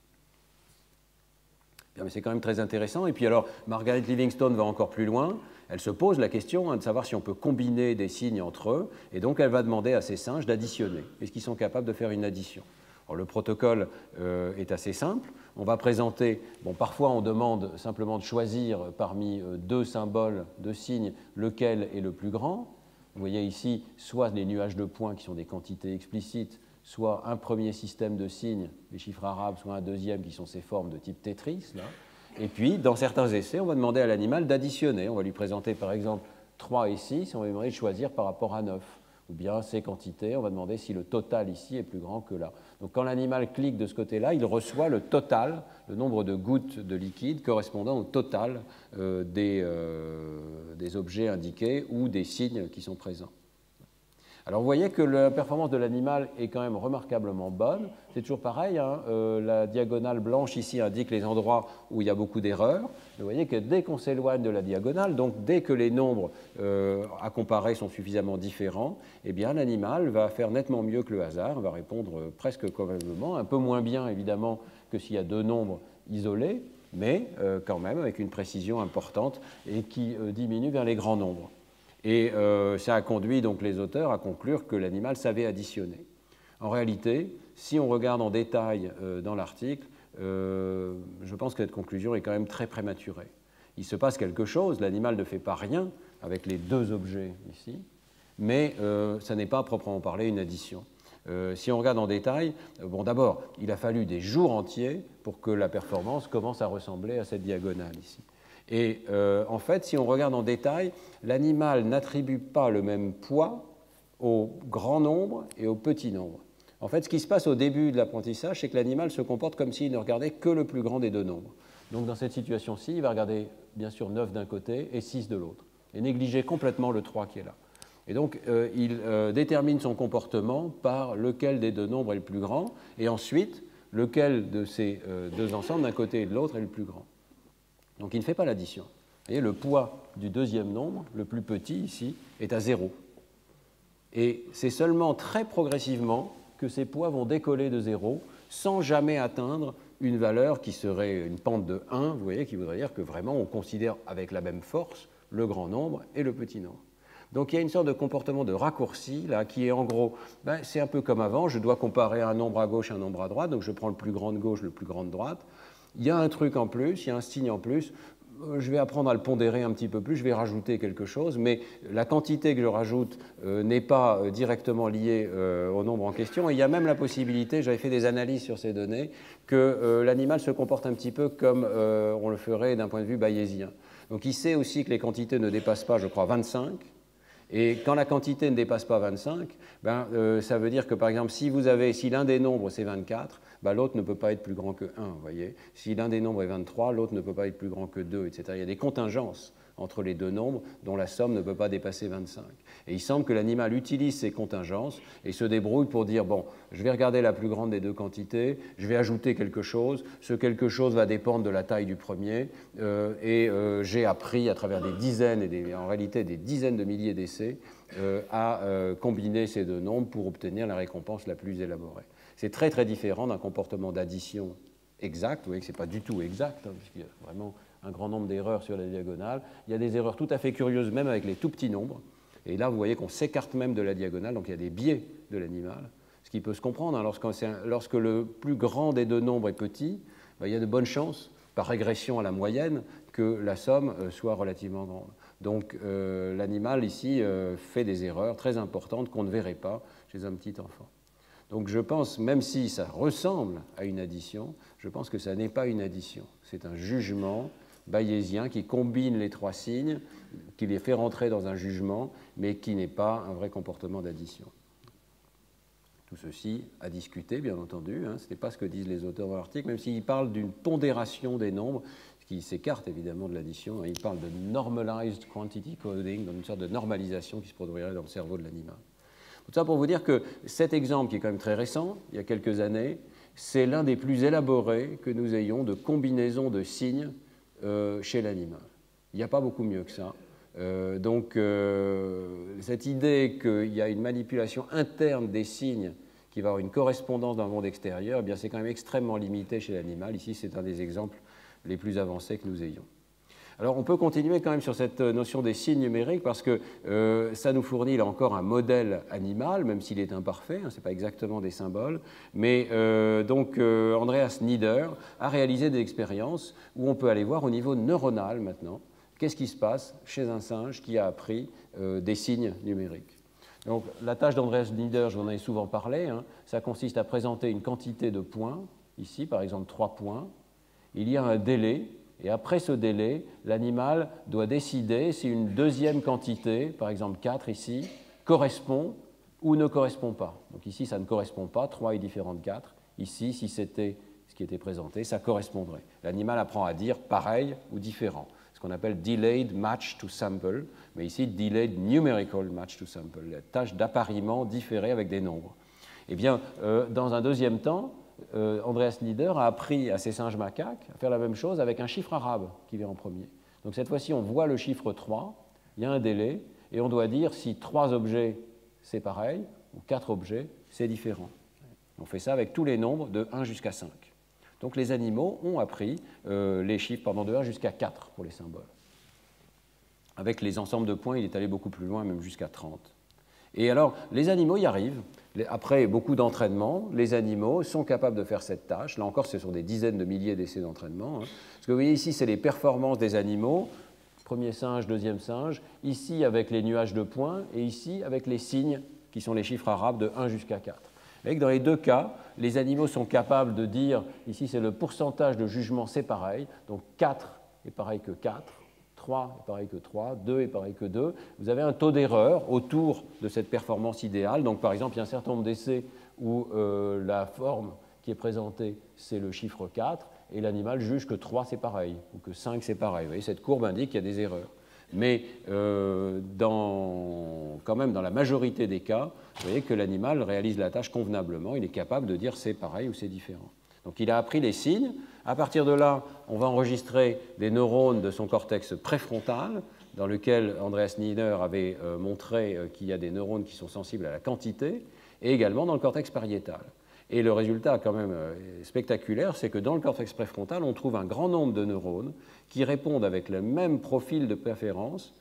Bien, mais c'est quand même très intéressant. Et puis alors, Margaret Livingstone va encore plus loin. Elle se pose la question de savoir si on peut combiner des signes entre eux. Et donc, elle va demander à ces singes d'additionner. Est-ce qu'ils sont capables de faire une addition? Alors, le protocole est assez simple. On va présenter, bon, parfois on demande simplement de choisir parmi deux symboles, deux signes, lequel est le plus grand. Vous voyez ici, soit les nuages de points qui sont des quantités explicites, soit un premier système de signes, les chiffres arabes, soit un deuxième qui sont ces formes de type Tetris. Là. Et puis, dans certains essais, on va demander à l'animal d'additionner. On va lui présenter par exemple 3 et 6, et on va lui demander de choisir par rapport à 9. Ou bien ces quantités, on va demander si le total ici est plus grand que là. Donc quand l'animal clique de ce côté-là, il reçoit le total, le nombre de gouttes de liquide correspondant au total des objets indiqués ou des signes qui sont présents. Alors vous voyez que la performance de l'animal est quand même remarquablement bonne. C'est toujours pareil, hein, la diagonale blanche ici indique les endroits où il y a beaucoup d'erreurs. Vous voyez que dès qu'on s'éloigne de la diagonale, donc dès que les nombres à comparer sont suffisamment différents, eh bien l'animal va faire nettement mieux que le hasard, va répondre presque convenablement, un peu moins bien évidemment que s'il y a deux nombres isolés, mais quand même avec une précision importante et qui diminue vers les grands nombres. Et ça a conduit donc les auteurs à conclure que l'animal savait additionner. En réalité, si on regarde en détail dans l'article, je pense que cette conclusion est quand même très prématurée. Il se passe quelque chose, l'animal ne fait pas rien avec les deux objets ici, mais ça n'est pas à proprement parler une addition. Si on regarde en détail, bon, d'abord, il a fallu des jours entiers pour que la performance commence à ressembler à cette diagonale ici. Et en fait, si on regarde en détail, l'animal n'attribue pas le même poids au grand nombre et au petit nombre. En fait, ce qui se passe au début de l'apprentissage, c'est que l'animal se comporte comme s'il ne regardait que le plus grand des deux nombres. Donc dans cette situation-ci, il va regarder bien sûr 9 d'un côté et 6 de l'autre, et négliger complètement le 3 qui est là. Et donc il détermine son comportement par lequel des deux nombres est le plus grand, et ensuite lequel de ces deux ensembles d'un côté et de l'autre est le plus grand. Donc il ne fait pas l'addition. Vous voyez, le poids du deuxième nombre, le plus petit ici, est à 0. Et c'est seulement très progressivement que ces poids vont décoller de 0 sans jamais atteindre une valeur qui serait une pente de 1, vous voyez, qui voudrait dire que vraiment on considère avec la même force le grand nombre et le petit nombre. Donc il y a une sorte de comportement de raccourci là, qui est en gros, c'est un peu comme avant, je dois comparer un nombre à gauche et un nombre à droite, donc je prends le plus grand de gauche, le plus grand de droite. Il y a un truc en plus, il y a un signe en plus, je vais apprendre à le pondérer un petit peu plus, je vais rajouter quelque chose, mais la quantité que je rajoute n'est pas directement liée au nombre en question. Et il y a même la possibilité, j'avais fait des analyses sur ces données, que l'animal se comporte un petit peu comme on le ferait d'un point de vue bayésien. Donc il sait aussi que les quantités ne dépassent pas, je crois, 25. Et quand la quantité ne dépasse pas 25, ça veut dire que, par exemple, si l'un des nombres c'est 24, l'autre ne peut pas être plus grand que 1, vous voyez. Si l'un des nombres est 23, l'autre ne peut pas être plus grand que 2, etc. Il y a des contingences entre les deux nombres dont la somme ne peut pas dépasser 25. Et il semble que l'animal utilise ces contingences et se débrouille pour dire, bon, je vais regarder la plus grande des deux quantités, je vais ajouter quelque chose, ce quelque chose va dépendre de la taille du premier, et j'ai appris à travers des dizaines, en réalité des dizaines de milliers d'essais, à combiner ces deux nombres pour obtenir la récompense la plus élaborée. C'est très très différent d'un comportement d'addition exact, vous voyez que ce n'est pas du tout exact, hein, puisqu'il y a vraiment un grand nombre d'erreurs sur la diagonale. Il y a des erreurs tout à fait curieuses, même avec les tout petits nombres. Et là, vous voyez qu'on s'écarte même de la diagonale, donc il y a des biais de l'animal, ce qui peut se comprendre. Hein, lorsque le plus grand des deux nombres est petit, il y a de bonnes chances, par régression à la moyenne, que la somme soit relativement grande. Donc l'animal ici fait des erreurs très importantes qu'on ne verrait pas chez un petit enfant. Donc je pense, même si ça ressemble à une addition, je pense que ça n'est pas une addition. C'est un jugement bayésien qui combine les trois signes, qui les fait rentrer dans un jugement, mais qui n'est pas un vrai comportement d'addition. Tout ceci à discuter, bien entendu. Ce n'est pas ce que disent les auteurs dans l'article, même s'ils parlent d'une pondération des nombres, ce qui s'écarte évidemment de l'addition. Ils parlent de normalized quantity coding, donc une sorte de normalisation qui se produirait dans le cerveau de l'animal. Tout ça pour vous dire que cet exemple, qui est quand même très récent, il y a quelques années, c'est l'un des plus élaborés que nous ayons de combinaison de signes chez l'animal. Il n'y a pas beaucoup mieux que ça. Donc cette idée qu'il y a une manipulation interne des signes qui va avoir une correspondance dans le monde extérieur, eh bien c'est quand même extrêmement limité chez l'animal. Ici, c'est un des exemples les plus avancés que nous ayons. Alors on peut continuer quand même sur cette notion des signes numériques parce que ça nous fournit là encore un modèle animal, même s'il est imparfait, ce n'est pas exactement des symboles, mais donc Andreas Nieder a réalisé des expériences où on peut aller voir au niveau neuronal maintenant qu'est-ce qui se passe chez un singe qui a appris des signes numériques. Donc la tâche d'Andreas Nieder, je vous en ai souvent parlé, ça consiste à présenter une quantité de points, ici par exemple 3 points, il y a un délai. Et après ce délai, l'animal doit décider si une deuxième quantité, par exemple 4 ici, correspond ou ne correspond pas. Donc ici, ça ne correspond pas, 3 est différent de 4. Ici, si c'était ce qui était présenté, ça correspondrait. L'animal apprend à dire pareil ou différent, ce qu'on appelle delayed match to sample, mais ici, delayed numerical match to sample, la tâche d'appariement différée avec des nombres. Eh bien, dans un deuxième temps, Andreas Nieder a appris à ces singes macaques à faire la même chose avec un chiffre arabe qui vient en premier. Donc cette fois-ci, on voit le chiffre 3, il y a un délai, et on doit dire si 3 objets c'est pareil, ou 4 objets c'est différent. On fait ça avec tous les nombres de 1 jusqu'à 5. Donc les animaux ont appris les chiffres de 1 jusqu'à 4 pour les symboles. Avec les ensembles de points, il est allé beaucoup plus loin, même jusqu'à 30. Et alors, les animaux y arrivent. Après beaucoup d'entraînement, les animaux sont capables de faire cette tâche. Là encore, ce sont des dizaines de milliers d'essais d'entraînement. Ce que vous voyez ici, c'est les performances des animaux. Premier singe, deuxième singe. Ici, avec les nuages de points. Et ici, avec les signes, qui sont les chiffres arabes de 1 jusqu'à 4. Vous voyez que dans les deux cas, les animaux sont capables de dire, ici, c'est le pourcentage de jugement, c'est pareil. Donc 4 est pareil que 4. 3 est pareil que 3, 2 est pareil que 2. Vous avez un taux d'erreur autour de cette performance idéale. Donc, par exemple, il y a un certain nombre d'essais où la forme qui est présentée, c'est le chiffre 4, et l'animal juge que 3, c'est pareil, ou que 5, c'est pareil. Vous voyez, cette courbe indique qu'il y a des erreurs. Mais quand même, dans la majorité des cas, vous voyez que l'animal réalise la tâche convenablement. Il est capable de dire c'est pareil ou c'est différent. Donc il a appris les signes. À partir de là, on va enregistrer des neurones de son cortex préfrontal, dans lequel Andreas Nieder avait montré qu'il y a des neurones qui sont sensibles à la quantité, et également dans le cortex pariétal. Et le résultat quand même spectaculaire, c'est que dans le cortex préfrontal, on trouve un grand nombre de neurones qui répondent avec le même profil de préférence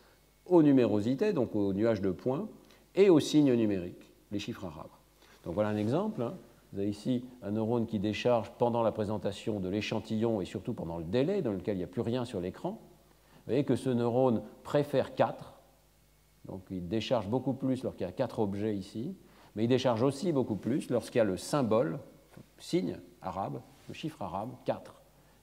aux numérosités, donc aux nuages de points, et aux signes numériques, les chiffres arabes. Donc voilà un exemple. Vous avez ici un neurone qui décharge pendant la présentation de l'échantillon et surtout pendant le délai dans lequel il n'y a plus rien sur l'écran. Vous voyez que ce neurone préfère 4, donc il décharge beaucoup plus lorsqu'il y a 4 objets ici, mais il décharge aussi beaucoup plus lorsqu'il y a le symbole, signe arabe, le chiffre arabe, 4,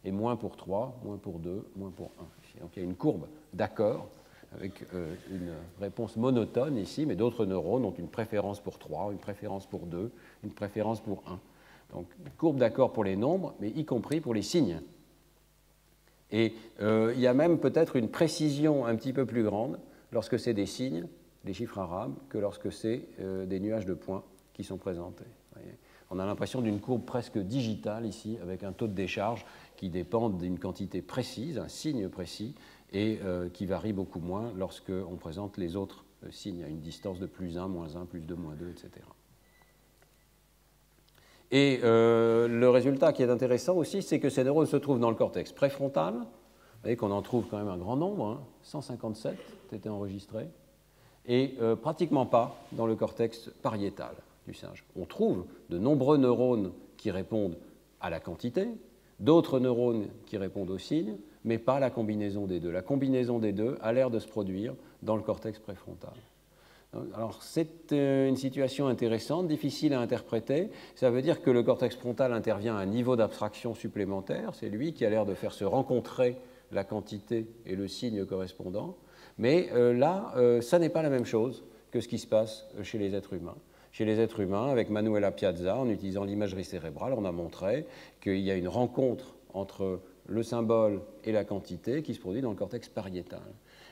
et moins pour 3, moins pour 2, moins pour 1. Donc il y a une courbe d'accord avec une réponse monotone ici, mais d'autres neurones ont une préférence pour 3, une préférence pour 2, une préférence pour 1. Donc, une courbe d'accord pour les nombres, mais y compris pour les signes. Et il y a même peut-être une précision un petit peu plus grande lorsque c'est des signes, des chiffres arabes, que lorsque c'est des nuages de points qui sont présentés. Voyez, on a l'impression d'une courbe presque digitale ici, avec un taux de décharge qui dépend d'une quantité précise, un signe précis, et qui varie beaucoup moins lorsqu'on présente les autres signes à une distance de plus 1, moins 1, plus 2, moins 2, etc. Et le résultat qui est intéressant aussi, c'est que ces neurones se trouvent dans le cortex préfrontal. Vous voyez qu'on en trouve quand même un grand nombre, 157 ont été enregistrés, et pratiquement pas dans le cortex pariétal du singe. On trouve de nombreux neurones qui répondent à la quantité, d'autres neurones qui répondent aux signes, mais pas la combinaison des deux. La combinaison des deux a l'air de se produire dans le cortex préfrontal. Alors c'est une situation intéressante, difficile à interpréter. Ça veut dire que le cortex frontal intervient à un niveau d'abstraction supplémentaire. C'est lui qui a l'air de faire se rencontrer la quantité et le signe correspondant. Mais là, ça n'est pas la même chose que ce qui se passe chez les êtres humains. Chez les êtres humains, avec Manuela Piazza, en utilisant l'imagerie cérébrale, on a montré qu'il y a une rencontre entre le symbole et la quantité qui se produit dans le cortex pariétal.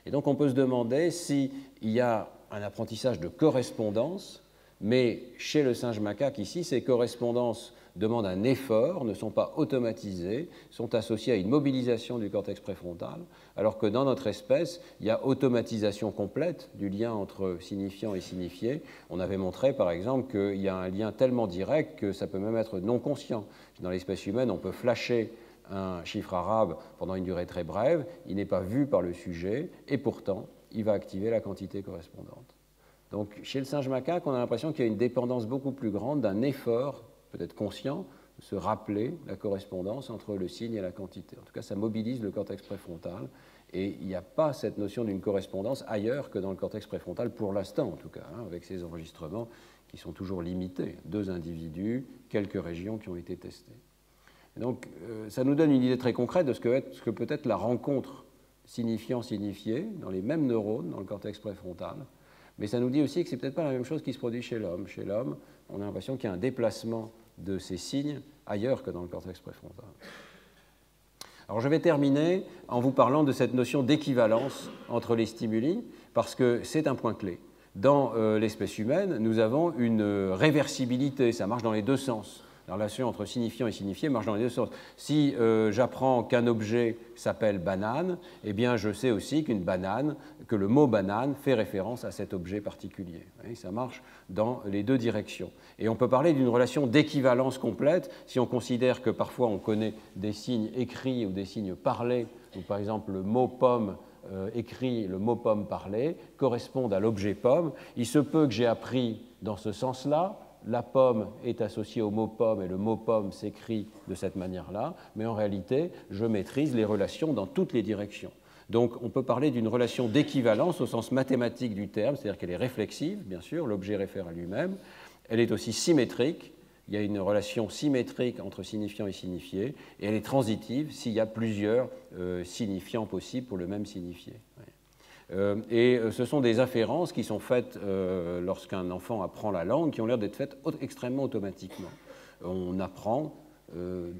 Et donc on peut se demander s'il y a un apprentissage de correspondance, mais chez le singe macaque ici, ces correspondances demandent un effort, ne sont pas automatisées, sont associées à une mobilisation du cortex préfrontal, alors que dans notre espèce, il y a automatisation complète du lien entre signifiant et signifié. On avait montré par exemple qu'il y a un lien tellement direct que ça peut même être non conscient. Dans l'espèce humaine, on peut flasher un chiffre arabe pendant une durée très brève, il n'est pas vu par le sujet, et pourtant, il va activer la quantité correspondante. Donc, chez le singe macaque, on a l'impression qu'il y a une dépendance beaucoup plus grande d'un effort, peut-être conscient, de se rappeler la correspondance entre le signe et la quantité. En tout cas, ça mobilise le cortex préfrontal, et il n'y a pas cette notion d'une correspondance ailleurs que dans le cortex préfrontal, pour l'instant en tout cas, avec ces enregistrements qui sont toujours limités. 2 individus, quelques régions qui ont été testées. Et donc, ça nous donne une idée très concrète de ce que peut être la rencontre signifiant-signifié dans les mêmes neurones, dans le cortex préfrontal. Mais ça nous dit aussi que ce n'est peut-être pas la même chose qui se produit chez l'homme. Chez l'homme, on a l'impression qu'il y a un déplacement de ces signes ailleurs que dans le cortex préfrontal. Alors je vais terminer en vous parlant de cette notion d'équivalence entre les stimuli, parce que c'est un point clé. Dans l'espèce humaine, nous avons une réversibilité, ça marche dans les deux sens. La relation entre signifiant et signifié marche dans les deux sens. Si j'apprends qu'un objet s'appelle banane, eh bien je sais aussi qu'une banane, que le mot banane fait référence à cet objet particulier. Et ça marche dans les deux directions. Et on peut parler d'une relation d'équivalence complète si on considère que parfois on connaît des signes écrits ou des signes parlés, ou par exemple le mot pomme écrit, le mot pomme parlé, correspondent à l'objet pomme. Il se peut que j'ai appris dans ce sens-là. La pomme est associée au mot pomme et le mot pomme s'écrit de cette manière-là, mais en réalité, je maîtrise les relations dans toutes les directions. Donc, on peut parler d'une relation d'équivalence au sens mathématique du terme, c'est-à-dire qu'elle est réflexive, bien sûr, l'objet réfère à lui-même. Elle est aussi symétrique, il y a une relation symétrique entre signifiant et signifié, et elle est transitive s'il y a plusieurs signifiants possibles pour le même signifié. Et ce sont des afférences qui sont faites lorsqu'un enfant apprend la langue, qui ont l'air d'être faites extrêmement automatiquement. On apprend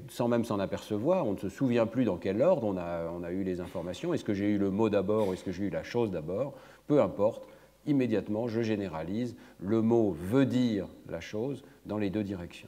sans même s'en apercevoir, on ne se souvient plus dans quel ordre on a eu les informations, est-ce que j'ai eu le mot d'abord ou est-ce que j'ai eu la chose d'abord, peu importe, immédiatement je généralise, le mot veut dire la chose dans les deux directions.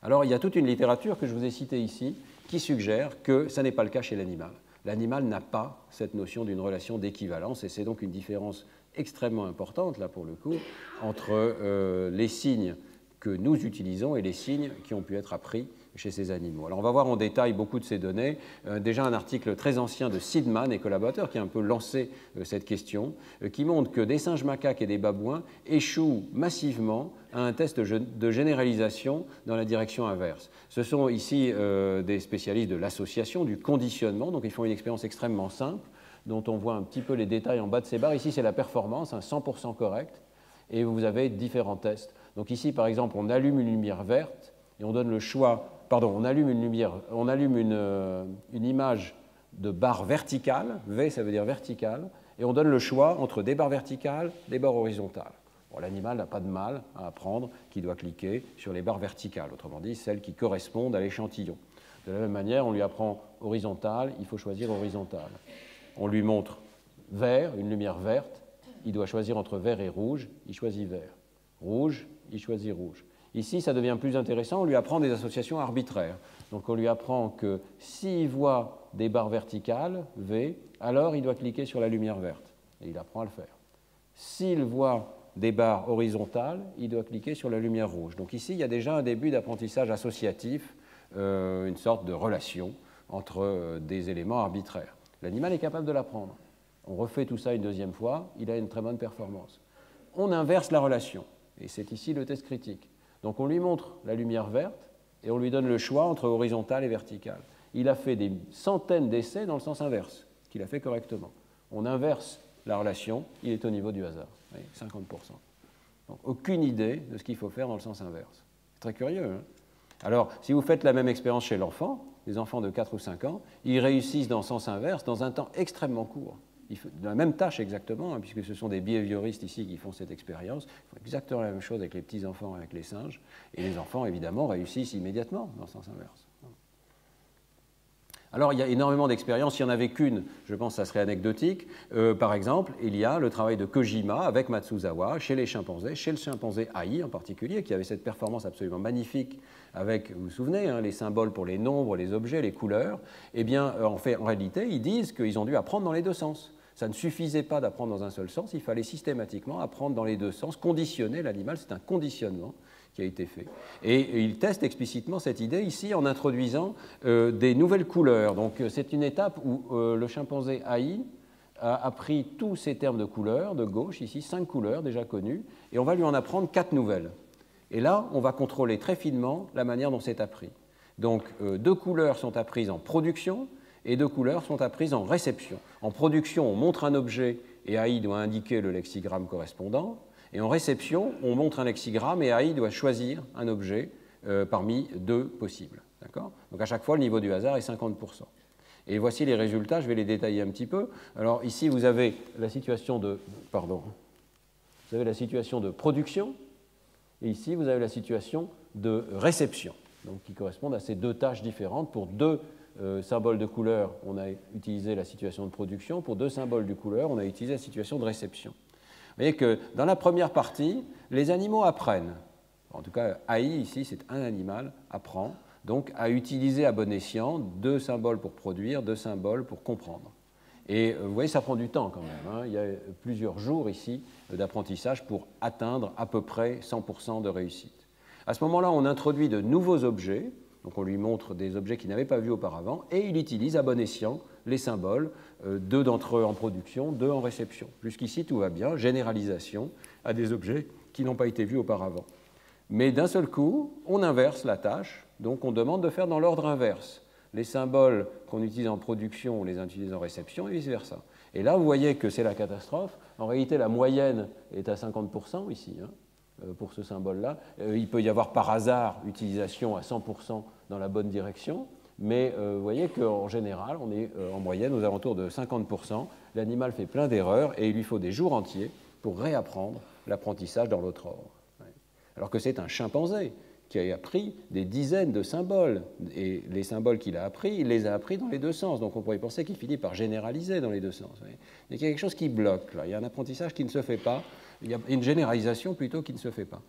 Alors il y a toute une littérature que je vous ai citée ici qui suggère que ça n'est pas le cas chez l'animal. L'animal n'a pas cette notion d'une relation d'équivalence, et c'est donc une différence extrêmement importante, là pour le coup, entre les signes que nous utilisons et les signes qui ont pu être appris chez ces animaux. Alors on va voir en détail beaucoup de ces données. Déjà un article très ancien de Sidman et collaborateurs qui a un peu lancé cette question, qui montre que des singes macaques et des babouins échouent massivement à un test de généralisation dans la direction inverse. Ce sont ici des spécialistes de l'association, du conditionnement, donc ils font une expérience extrêmement simple, dont on voit un petit peu les détails en bas de ces barres. Ici c'est la performance, 100% correct, et vous avez différents tests. Donc ici par exemple on allume une lumière verte et on donne le choix, on allume une image de barre verticale, V ça veut dire verticale, et on donne le choix entre des barres verticales, des barres horizontales. Bon, l'animal n'a pas de mal à apprendre qu'il doit cliquer sur les barres verticales, autrement dit celles qui correspondent à l'échantillon. De la même manière, on lui apprend horizontale, il faut choisir horizontale. On lui montre vert, une lumière verte, il doit choisir entre vert et rouge, il choisit vert. Rouge, il choisit rouge. Ici, ça devient plus intéressant, on lui apprend des associations arbitraires. Donc on lui apprend que s'il voit des barres verticales, V, alors il doit cliquer sur la lumière verte. Et il apprend à le faire. S'il voit des barres horizontales, il doit cliquer sur la lumière rouge. Donc ici, il y a déjà un début d'apprentissage associatif, une sorte de relation entre des éléments arbitraires. L'animal est capable de l'apprendre. On refait tout ça une deuxième fois, il a une très bonne performance. On inverse la relation, et c'est ici le test critique. Donc on lui montre la lumière verte, et on lui donne le choix entre horizontal et vertical. Il a fait des centaines d'essais dans le sens inverse, qu'il a fait correctement. On inverse la relation, il est au niveau du hasard, 50%. Donc aucune idée de ce qu'il faut faire dans le sens inverse. C'est très curieux. Hein? Alors, si vous faites la même expérience chez l'enfant, les enfants de 4 ou 5 ans, ils réussissent dans le sens inverse dans un temps extrêmement court. Ils font la même tâche exactement, hein, puisque ce sont des behavioristes ici qui font cette expérience. Ils font exactement la même chose avec les petits-enfants et avec les singes. Et les enfants, évidemment, réussissent immédiatement dans le sens inverse. Alors, il y a énormément d'expériences. S'il n'y en avait qu'une, je pense que ça serait anecdotique. Par exemple, il y a le travail de Kojima avec Matsuzawa chez les chimpanzés, chez le chimpanzé Ai en particulier, qui avait cette performance absolument magnifique avec, vous vous souvenez, hein, les symboles pour les nombres, les objets, les couleurs. Eh bien, en réalité, ils disent qu'ils ont dû apprendre dans les deux sens. Ça ne suffisait pas d'apprendre dans un seul sens, il fallait systématiquement apprendre dans les deux sens, conditionner l'animal, c'est un conditionnement qui a été fait. Et il teste explicitement cette idée ici en introduisant des nouvelles couleurs. Donc c'est une étape où le chimpanzé Ai a appris tous ces termes de couleurs, de gauche, ici 5 couleurs déjà connues, et on va lui en apprendre 4 nouvelles. Et là, on va contrôler très finement la manière dont c'est appris. Donc 2 couleurs sont apprises en production, et 2 couleurs sont apprises en réception. En production, on montre un objet et Ai doit indiquer le lexigramme correspondant. Et en réception, on montre un lexigramme et Ai doit choisir un objet parmi 2 possibles. Donc à chaque fois, le niveau du hasard est 50%. Et voici les résultats, je vais les détailler un petit peu. Alors ici, vous avez la situation de, vous avez la situation de production, et ici, vous avez la situation de réception, donc qui correspondent à ces 2 tâches différentes pour 2 symboles de couleur, on a utilisé la situation de production. Pour 2 symboles de couleur, on a utilisé la situation de réception. Vous voyez que dans la première partie, les animaux apprennent. En tout cas, Ai, ici, c'est un animal, apprend, donc à utiliser à bon escient 2 symboles pour produire, 2 symboles pour comprendre. Et vous voyez, ça prend du temps quand même. Hein. Il y a plusieurs jours ici d'apprentissage pour atteindre à peu près 100% de réussite. À ce moment-là, on introduit de nouveaux objets. Donc on lui montre des objets qu'il n'avait pas vus auparavant et il utilise à bon escient les symboles, 2 d'entre eux en production, 2 en réception. Jusqu'ici, tout va bien, généralisation à des objets qui n'ont pas été vus auparavant. Mais d'un seul coup, on inverse la tâche, donc on demande de faire dans l'ordre inverse. Les symboles qu'on utilise en production, on les utilise en réception et vice-versa. Et là, vous voyez que c'est la catastrophe. En réalité, la moyenne est à 50% ici, hein. Pour ce symbole-là. Il peut y avoir par hasard utilisation à 100% dans la bonne direction, mais vous voyez qu'en général, on est en moyenne aux alentours de 50%. L'animal fait plein d'erreurs et il lui faut des jours entiers pour réapprendre l'apprentissage dans l'autre ordre. Alors que c'est un chimpanzé qui a appris des dizaines de symboles, et les symboles qu'il a appris, il les a appris dans les 2 sens. Donc on pourrait penser qu'il finit par généraliser dans les 2 sens. Mais il y a quelque chose qui bloque, là. Il y a un apprentissage qui ne se fait pas. Il y a une généralisation plutôt qui ne se fait pas.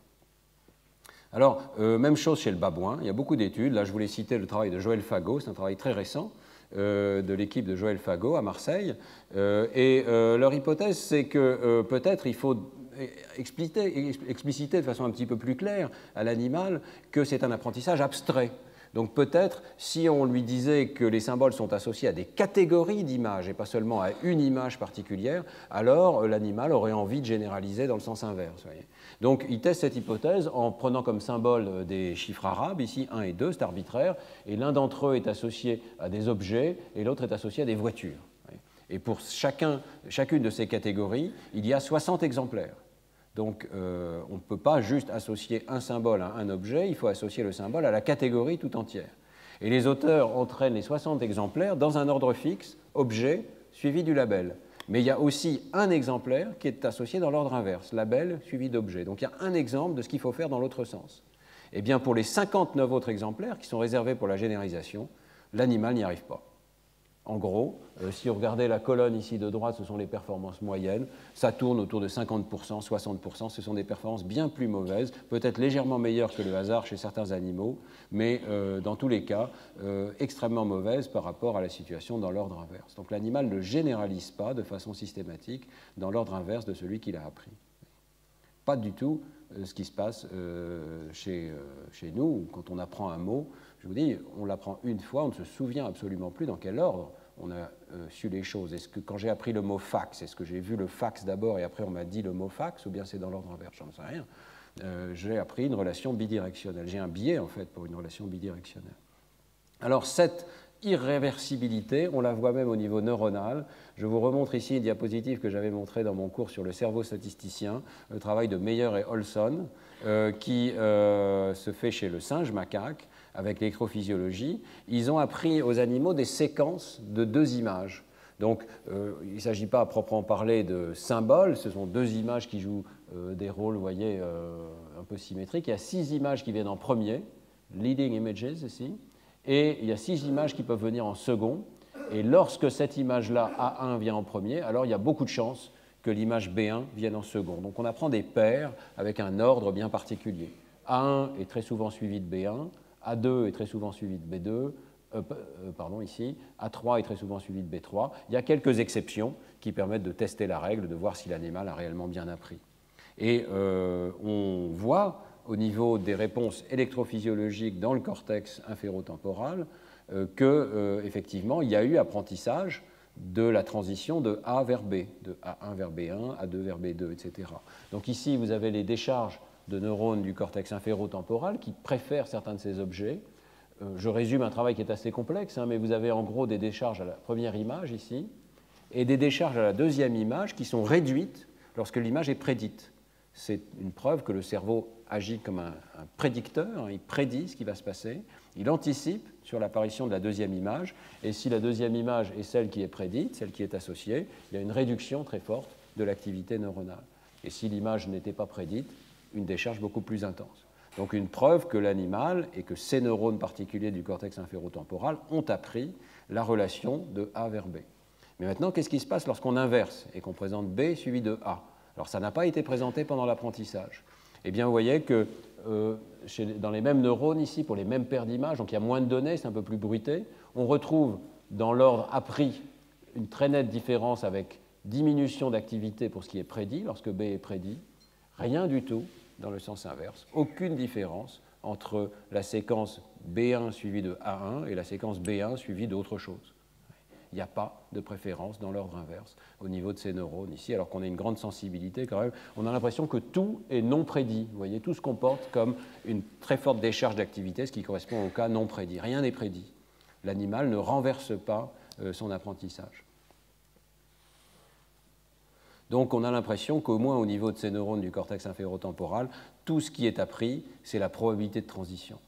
Alors, même chose chez le babouin, il y a beaucoup d'études. Là, je voulais citer le travail de Joël Fagot, c'est un travail très récent de l'équipe de Joël Fagot à Marseille. Leur hypothèse, c'est que peut-être il faut expliciter de façon un petit peu plus claire à l'animal que c'est un apprentissage abstrait. Donc peut-être, si on lui disait que les symboles sont associés à des catégories d'images et pas seulement à une image particulière, alors l'animal aurait envie de généraliser dans le sens inverse. Voyez. Donc il teste cette hypothèse en prenant comme symbole des chiffres arabes, ici 1 et 2, c'est arbitraire, et l'un d'entre eux est associé à des objets et l'autre est associé à des voitures. Voyez. Et pour chacune de ces catégories, il y a 60 exemplaires. Donc on ne peut pas juste associer un symbole à un objet, il faut associer le symbole à la catégorie tout entière. Et les auteurs entraînent les 60 exemplaires dans un ordre fixe, objet, suivi du label. Mais il y a aussi un exemplaire qui est associé dans l'ordre inverse, label suivi d'objet. Donc il y a un exemple de ce qu'il faut faire dans l'autre sens. Eh bien pour les 59 autres exemplaires qui sont réservés pour la généralisation, l'animal n'y arrive pas. En gros, si vous regardez la colonne ici de droite, ce sont les performances moyennes. Ça tourne autour de 50%, 60%. Ce sont des performances bien plus mauvaises, peut-être légèrement meilleures que le hasard chez certains animaux, mais dans tous les cas, extrêmement mauvaises par rapport à la situation dans l'ordre inverse. Donc l'animal ne généralise pas de façon systématique dans l'ordre inverse de celui qu'il a appris. Pas du tout ce qui se passe chez nous, quand on apprend un mot. Je vous dis, on l'apprend une fois, on ne se souvient absolument plus dans quel ordre on a su les choses. Est-ce que quand j'ai appris le mot fax, est-ce que j'ai vu le fax d'abord et après on m'a dit le mot fax, ou bien c'est dans l'ordre inverse? J'en sais rien. j'ai appris une relation bidirectionnelle. J'ai un biais, en fait, pour une relation bidirectionnelle. Alors, cette irréversibilité, on la voit même au niveau neuronal. Je vous remontre ici une diapositive que j'avais montrée dans mon cours sur le cerveau statisticien, le travail de Meyer et Olson, qui se fait chez le singe macaque avec l'électrophysiologie. Ils ont appris aux animaux des séquences de 2 images. Donc, il ne s'agit pas à proprement parler de symboles, ce sont 2 images qui jouent des rôles, vous voyez, un peu symétriques. Il y a 6 images qui viennent en premier, leading images ici, et il y a 6 images qui peuvent venir en second. Et lorsque cette image-là, A1, vient en premier, alors il y a beaucoup de chances que l'image B1 vienne en second. Donc, on apprend des paires avec un ordre bien particulier. A1 est très souvent suivi de B1, A2 est très souvent suivi de B2, ici, A3 est très souvent suivi de B3. Il y a quelques exceptions qui permettent de tester la règle, de voir si l'animal a réellement bien appris. Et on voit au niveau des réponses électrophysiologiques dans le cortex inférotemporal qu'effectivement, il y a eu apprentissage de la transition de A vers B, de A1 vers B1, A2 vers B2, etc. Donc ici, vous avez les décharges de neurones du cortex inférotemporal qui préfèrent certains de ces objets. Je résume un travail qui est assez complexe, mais vous avez en gros des décharges à la première image ici et des décharges à la deuxième image qui sont réduites lorsque l'image est prédite. C'est une preuve que le cerveau agit comme un prédicteur, il prédit ce qui va se passer, il anticipe sur l'apparition de la deuxième image, et si la deuxième image est celle qui est prédite, celle qui est associée, il y a une réduction très forte de l'activité neuronale. Et si l'image n'était pas prédite, une décharge beaucoup plus intense. Donc une preuve que l'animal et que ces neurones particuliers du cortex inférotemporal ont appris la relation de A vers B. Mais maintenant, qu'est-ce qui se passe lorsqu'on inverse et qu'on présente B suivi de A? Alors ça n'a pas été présenté pendant l'apprentissage. Eh bien, vous voyez que dans les mêmes neurones ici, pour les mêmes paires d'images, donc il y a moins de données, c'est un peu plus bruité, on retrouve dans l'ordre appris une très nette différence avec diminution d'activité pour ce qui est prédit, lorsque B est prédit, rien du tout dans le sens inverse, aucune différence entre la séquence B1 suivie de A1 et la séquence B1 suivie d'autre chose. Il n'y a pas de préférence dans l'ordre inverse au niveau de ces neurones ici, alors qu'on a une grande sensibilité quand même. On a l'impression que tout est non prédit. Vous voyez, tout se comporte comme une très forte décharge d'activité, ce qui correspond au cas non prédit. Rien n'est prédit. L'animal ne renverse pas son apprentissage. Donc on a l'impression qu'au moins au niveau de ces neurones du cortex inférotemporal, tout ce qui est appris, c'est la probabilité de transition.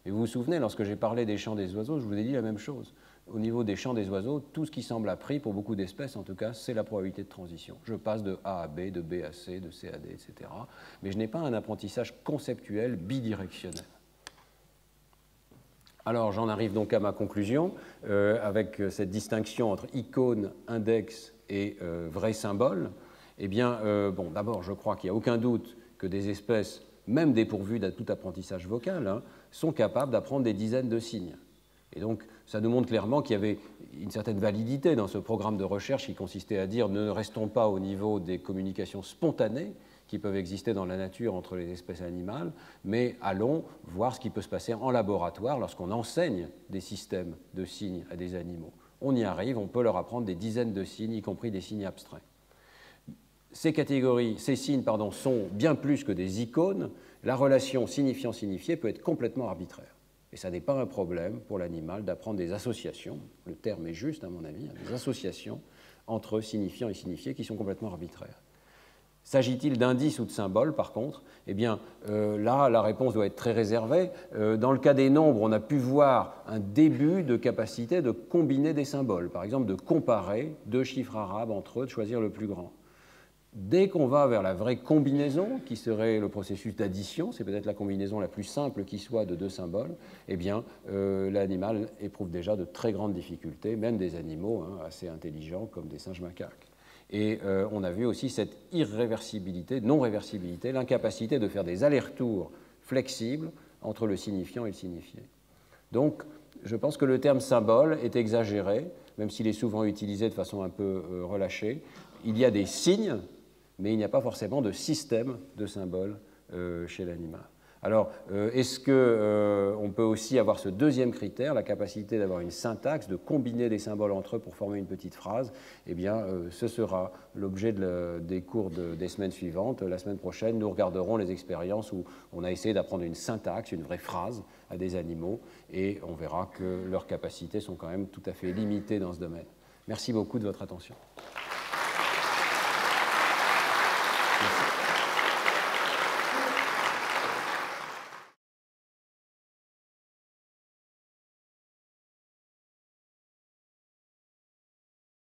Et vous vous souvenez, lorsque j'ai parlé des chants des oiseaux, je vous ai dit la même chose. Au niveau des chants des oiseaux, tout ce qui semble appris, pour beaucoup d'espèces en tout cas, c'est la probabilité de transition. Je passe de A à B, de B à C, de C à D, etc. Mais je n'ai pas un apprentissage conceptuel bidirectionnel. Alors j'en arrive donc à ma conclusion, avec cette distinction entre icône, index et vrai symbole. Eh bien, d'abord, je crois qu'il n'y a aucun doute que des espèces, même dépourvues de tout apprentissage vocal, sont capables d'apprendre des dizaines de signes. Et donc, ça nous montre clairement qu'il y avait une certaine validité dans ce programme de recherche qui consistait à dire ne restons pas au niveau des communications spontanées qui peuvent exister dans la nature entre les espèces animales, mais allons voir ce qui peut se passer en laboratoire lorsqu'on enseigne des systèmes de signes à des animaux. On y arrive, on peut leur apprendre des dizaines de signes, y compris des signes abstraits. Ces signes sont bien plus que des icônes. La relation signifiant-signifié peut être complètement arbitraire. Et ça n'est pas un problème pour l'animal d'apprendre des associations, le terme est juste à mon avis, des associations entre signifiant et signifié qui sont complètement arbitraires. S'agit-il d'indices ou de symboles, par contre? Eh bien, là, la réponse doit être très réservée. Dans le cas des nombres, on a pu voir un début de capacité de combiner des symboles, par exemple de comparer 2 chiffres arabes entre eux, de choisir le plus grand. Dès qu'on va vers la vraie combinaison, qui serait le processus d'addition, c'est peut-être la combinaison la plus simple qui soit de 2 symboles, eh bien, l'animal éprouve déjà de très grandes difficultés, même des animaux assez intelligents comme des singes macaques. Et on a vu aussi cette irréversibilité, non-réversibilité, l'incapacité de faire des allers-retours flexibles entre le signifiant et le signifié. Donc, je pense que le terme symbole est exagéré, même s'il est souvent utilisé de façon un peu relâchée. Il y a des signes, mais il n'y a pas forcément de système de symboles chez l'animal. Alors, est-ce qu'on peut aussi avoir ce deuxième critère, la capacité d'avoir une syntaxe, de combiner des symboles entre eux pour former une petite phrase? Eh bien, ce sera l'objet des cours des semaines suivantes. La semaine prochaine, nous regarderons les expériences où on a essayé d'apprendre une syntaxe, une vraie phrase à des animaux, et on verra que leurs capacités sont quand même tout à fait limitées dans ce domaine. Merci beaucoup de votre attention. Merci.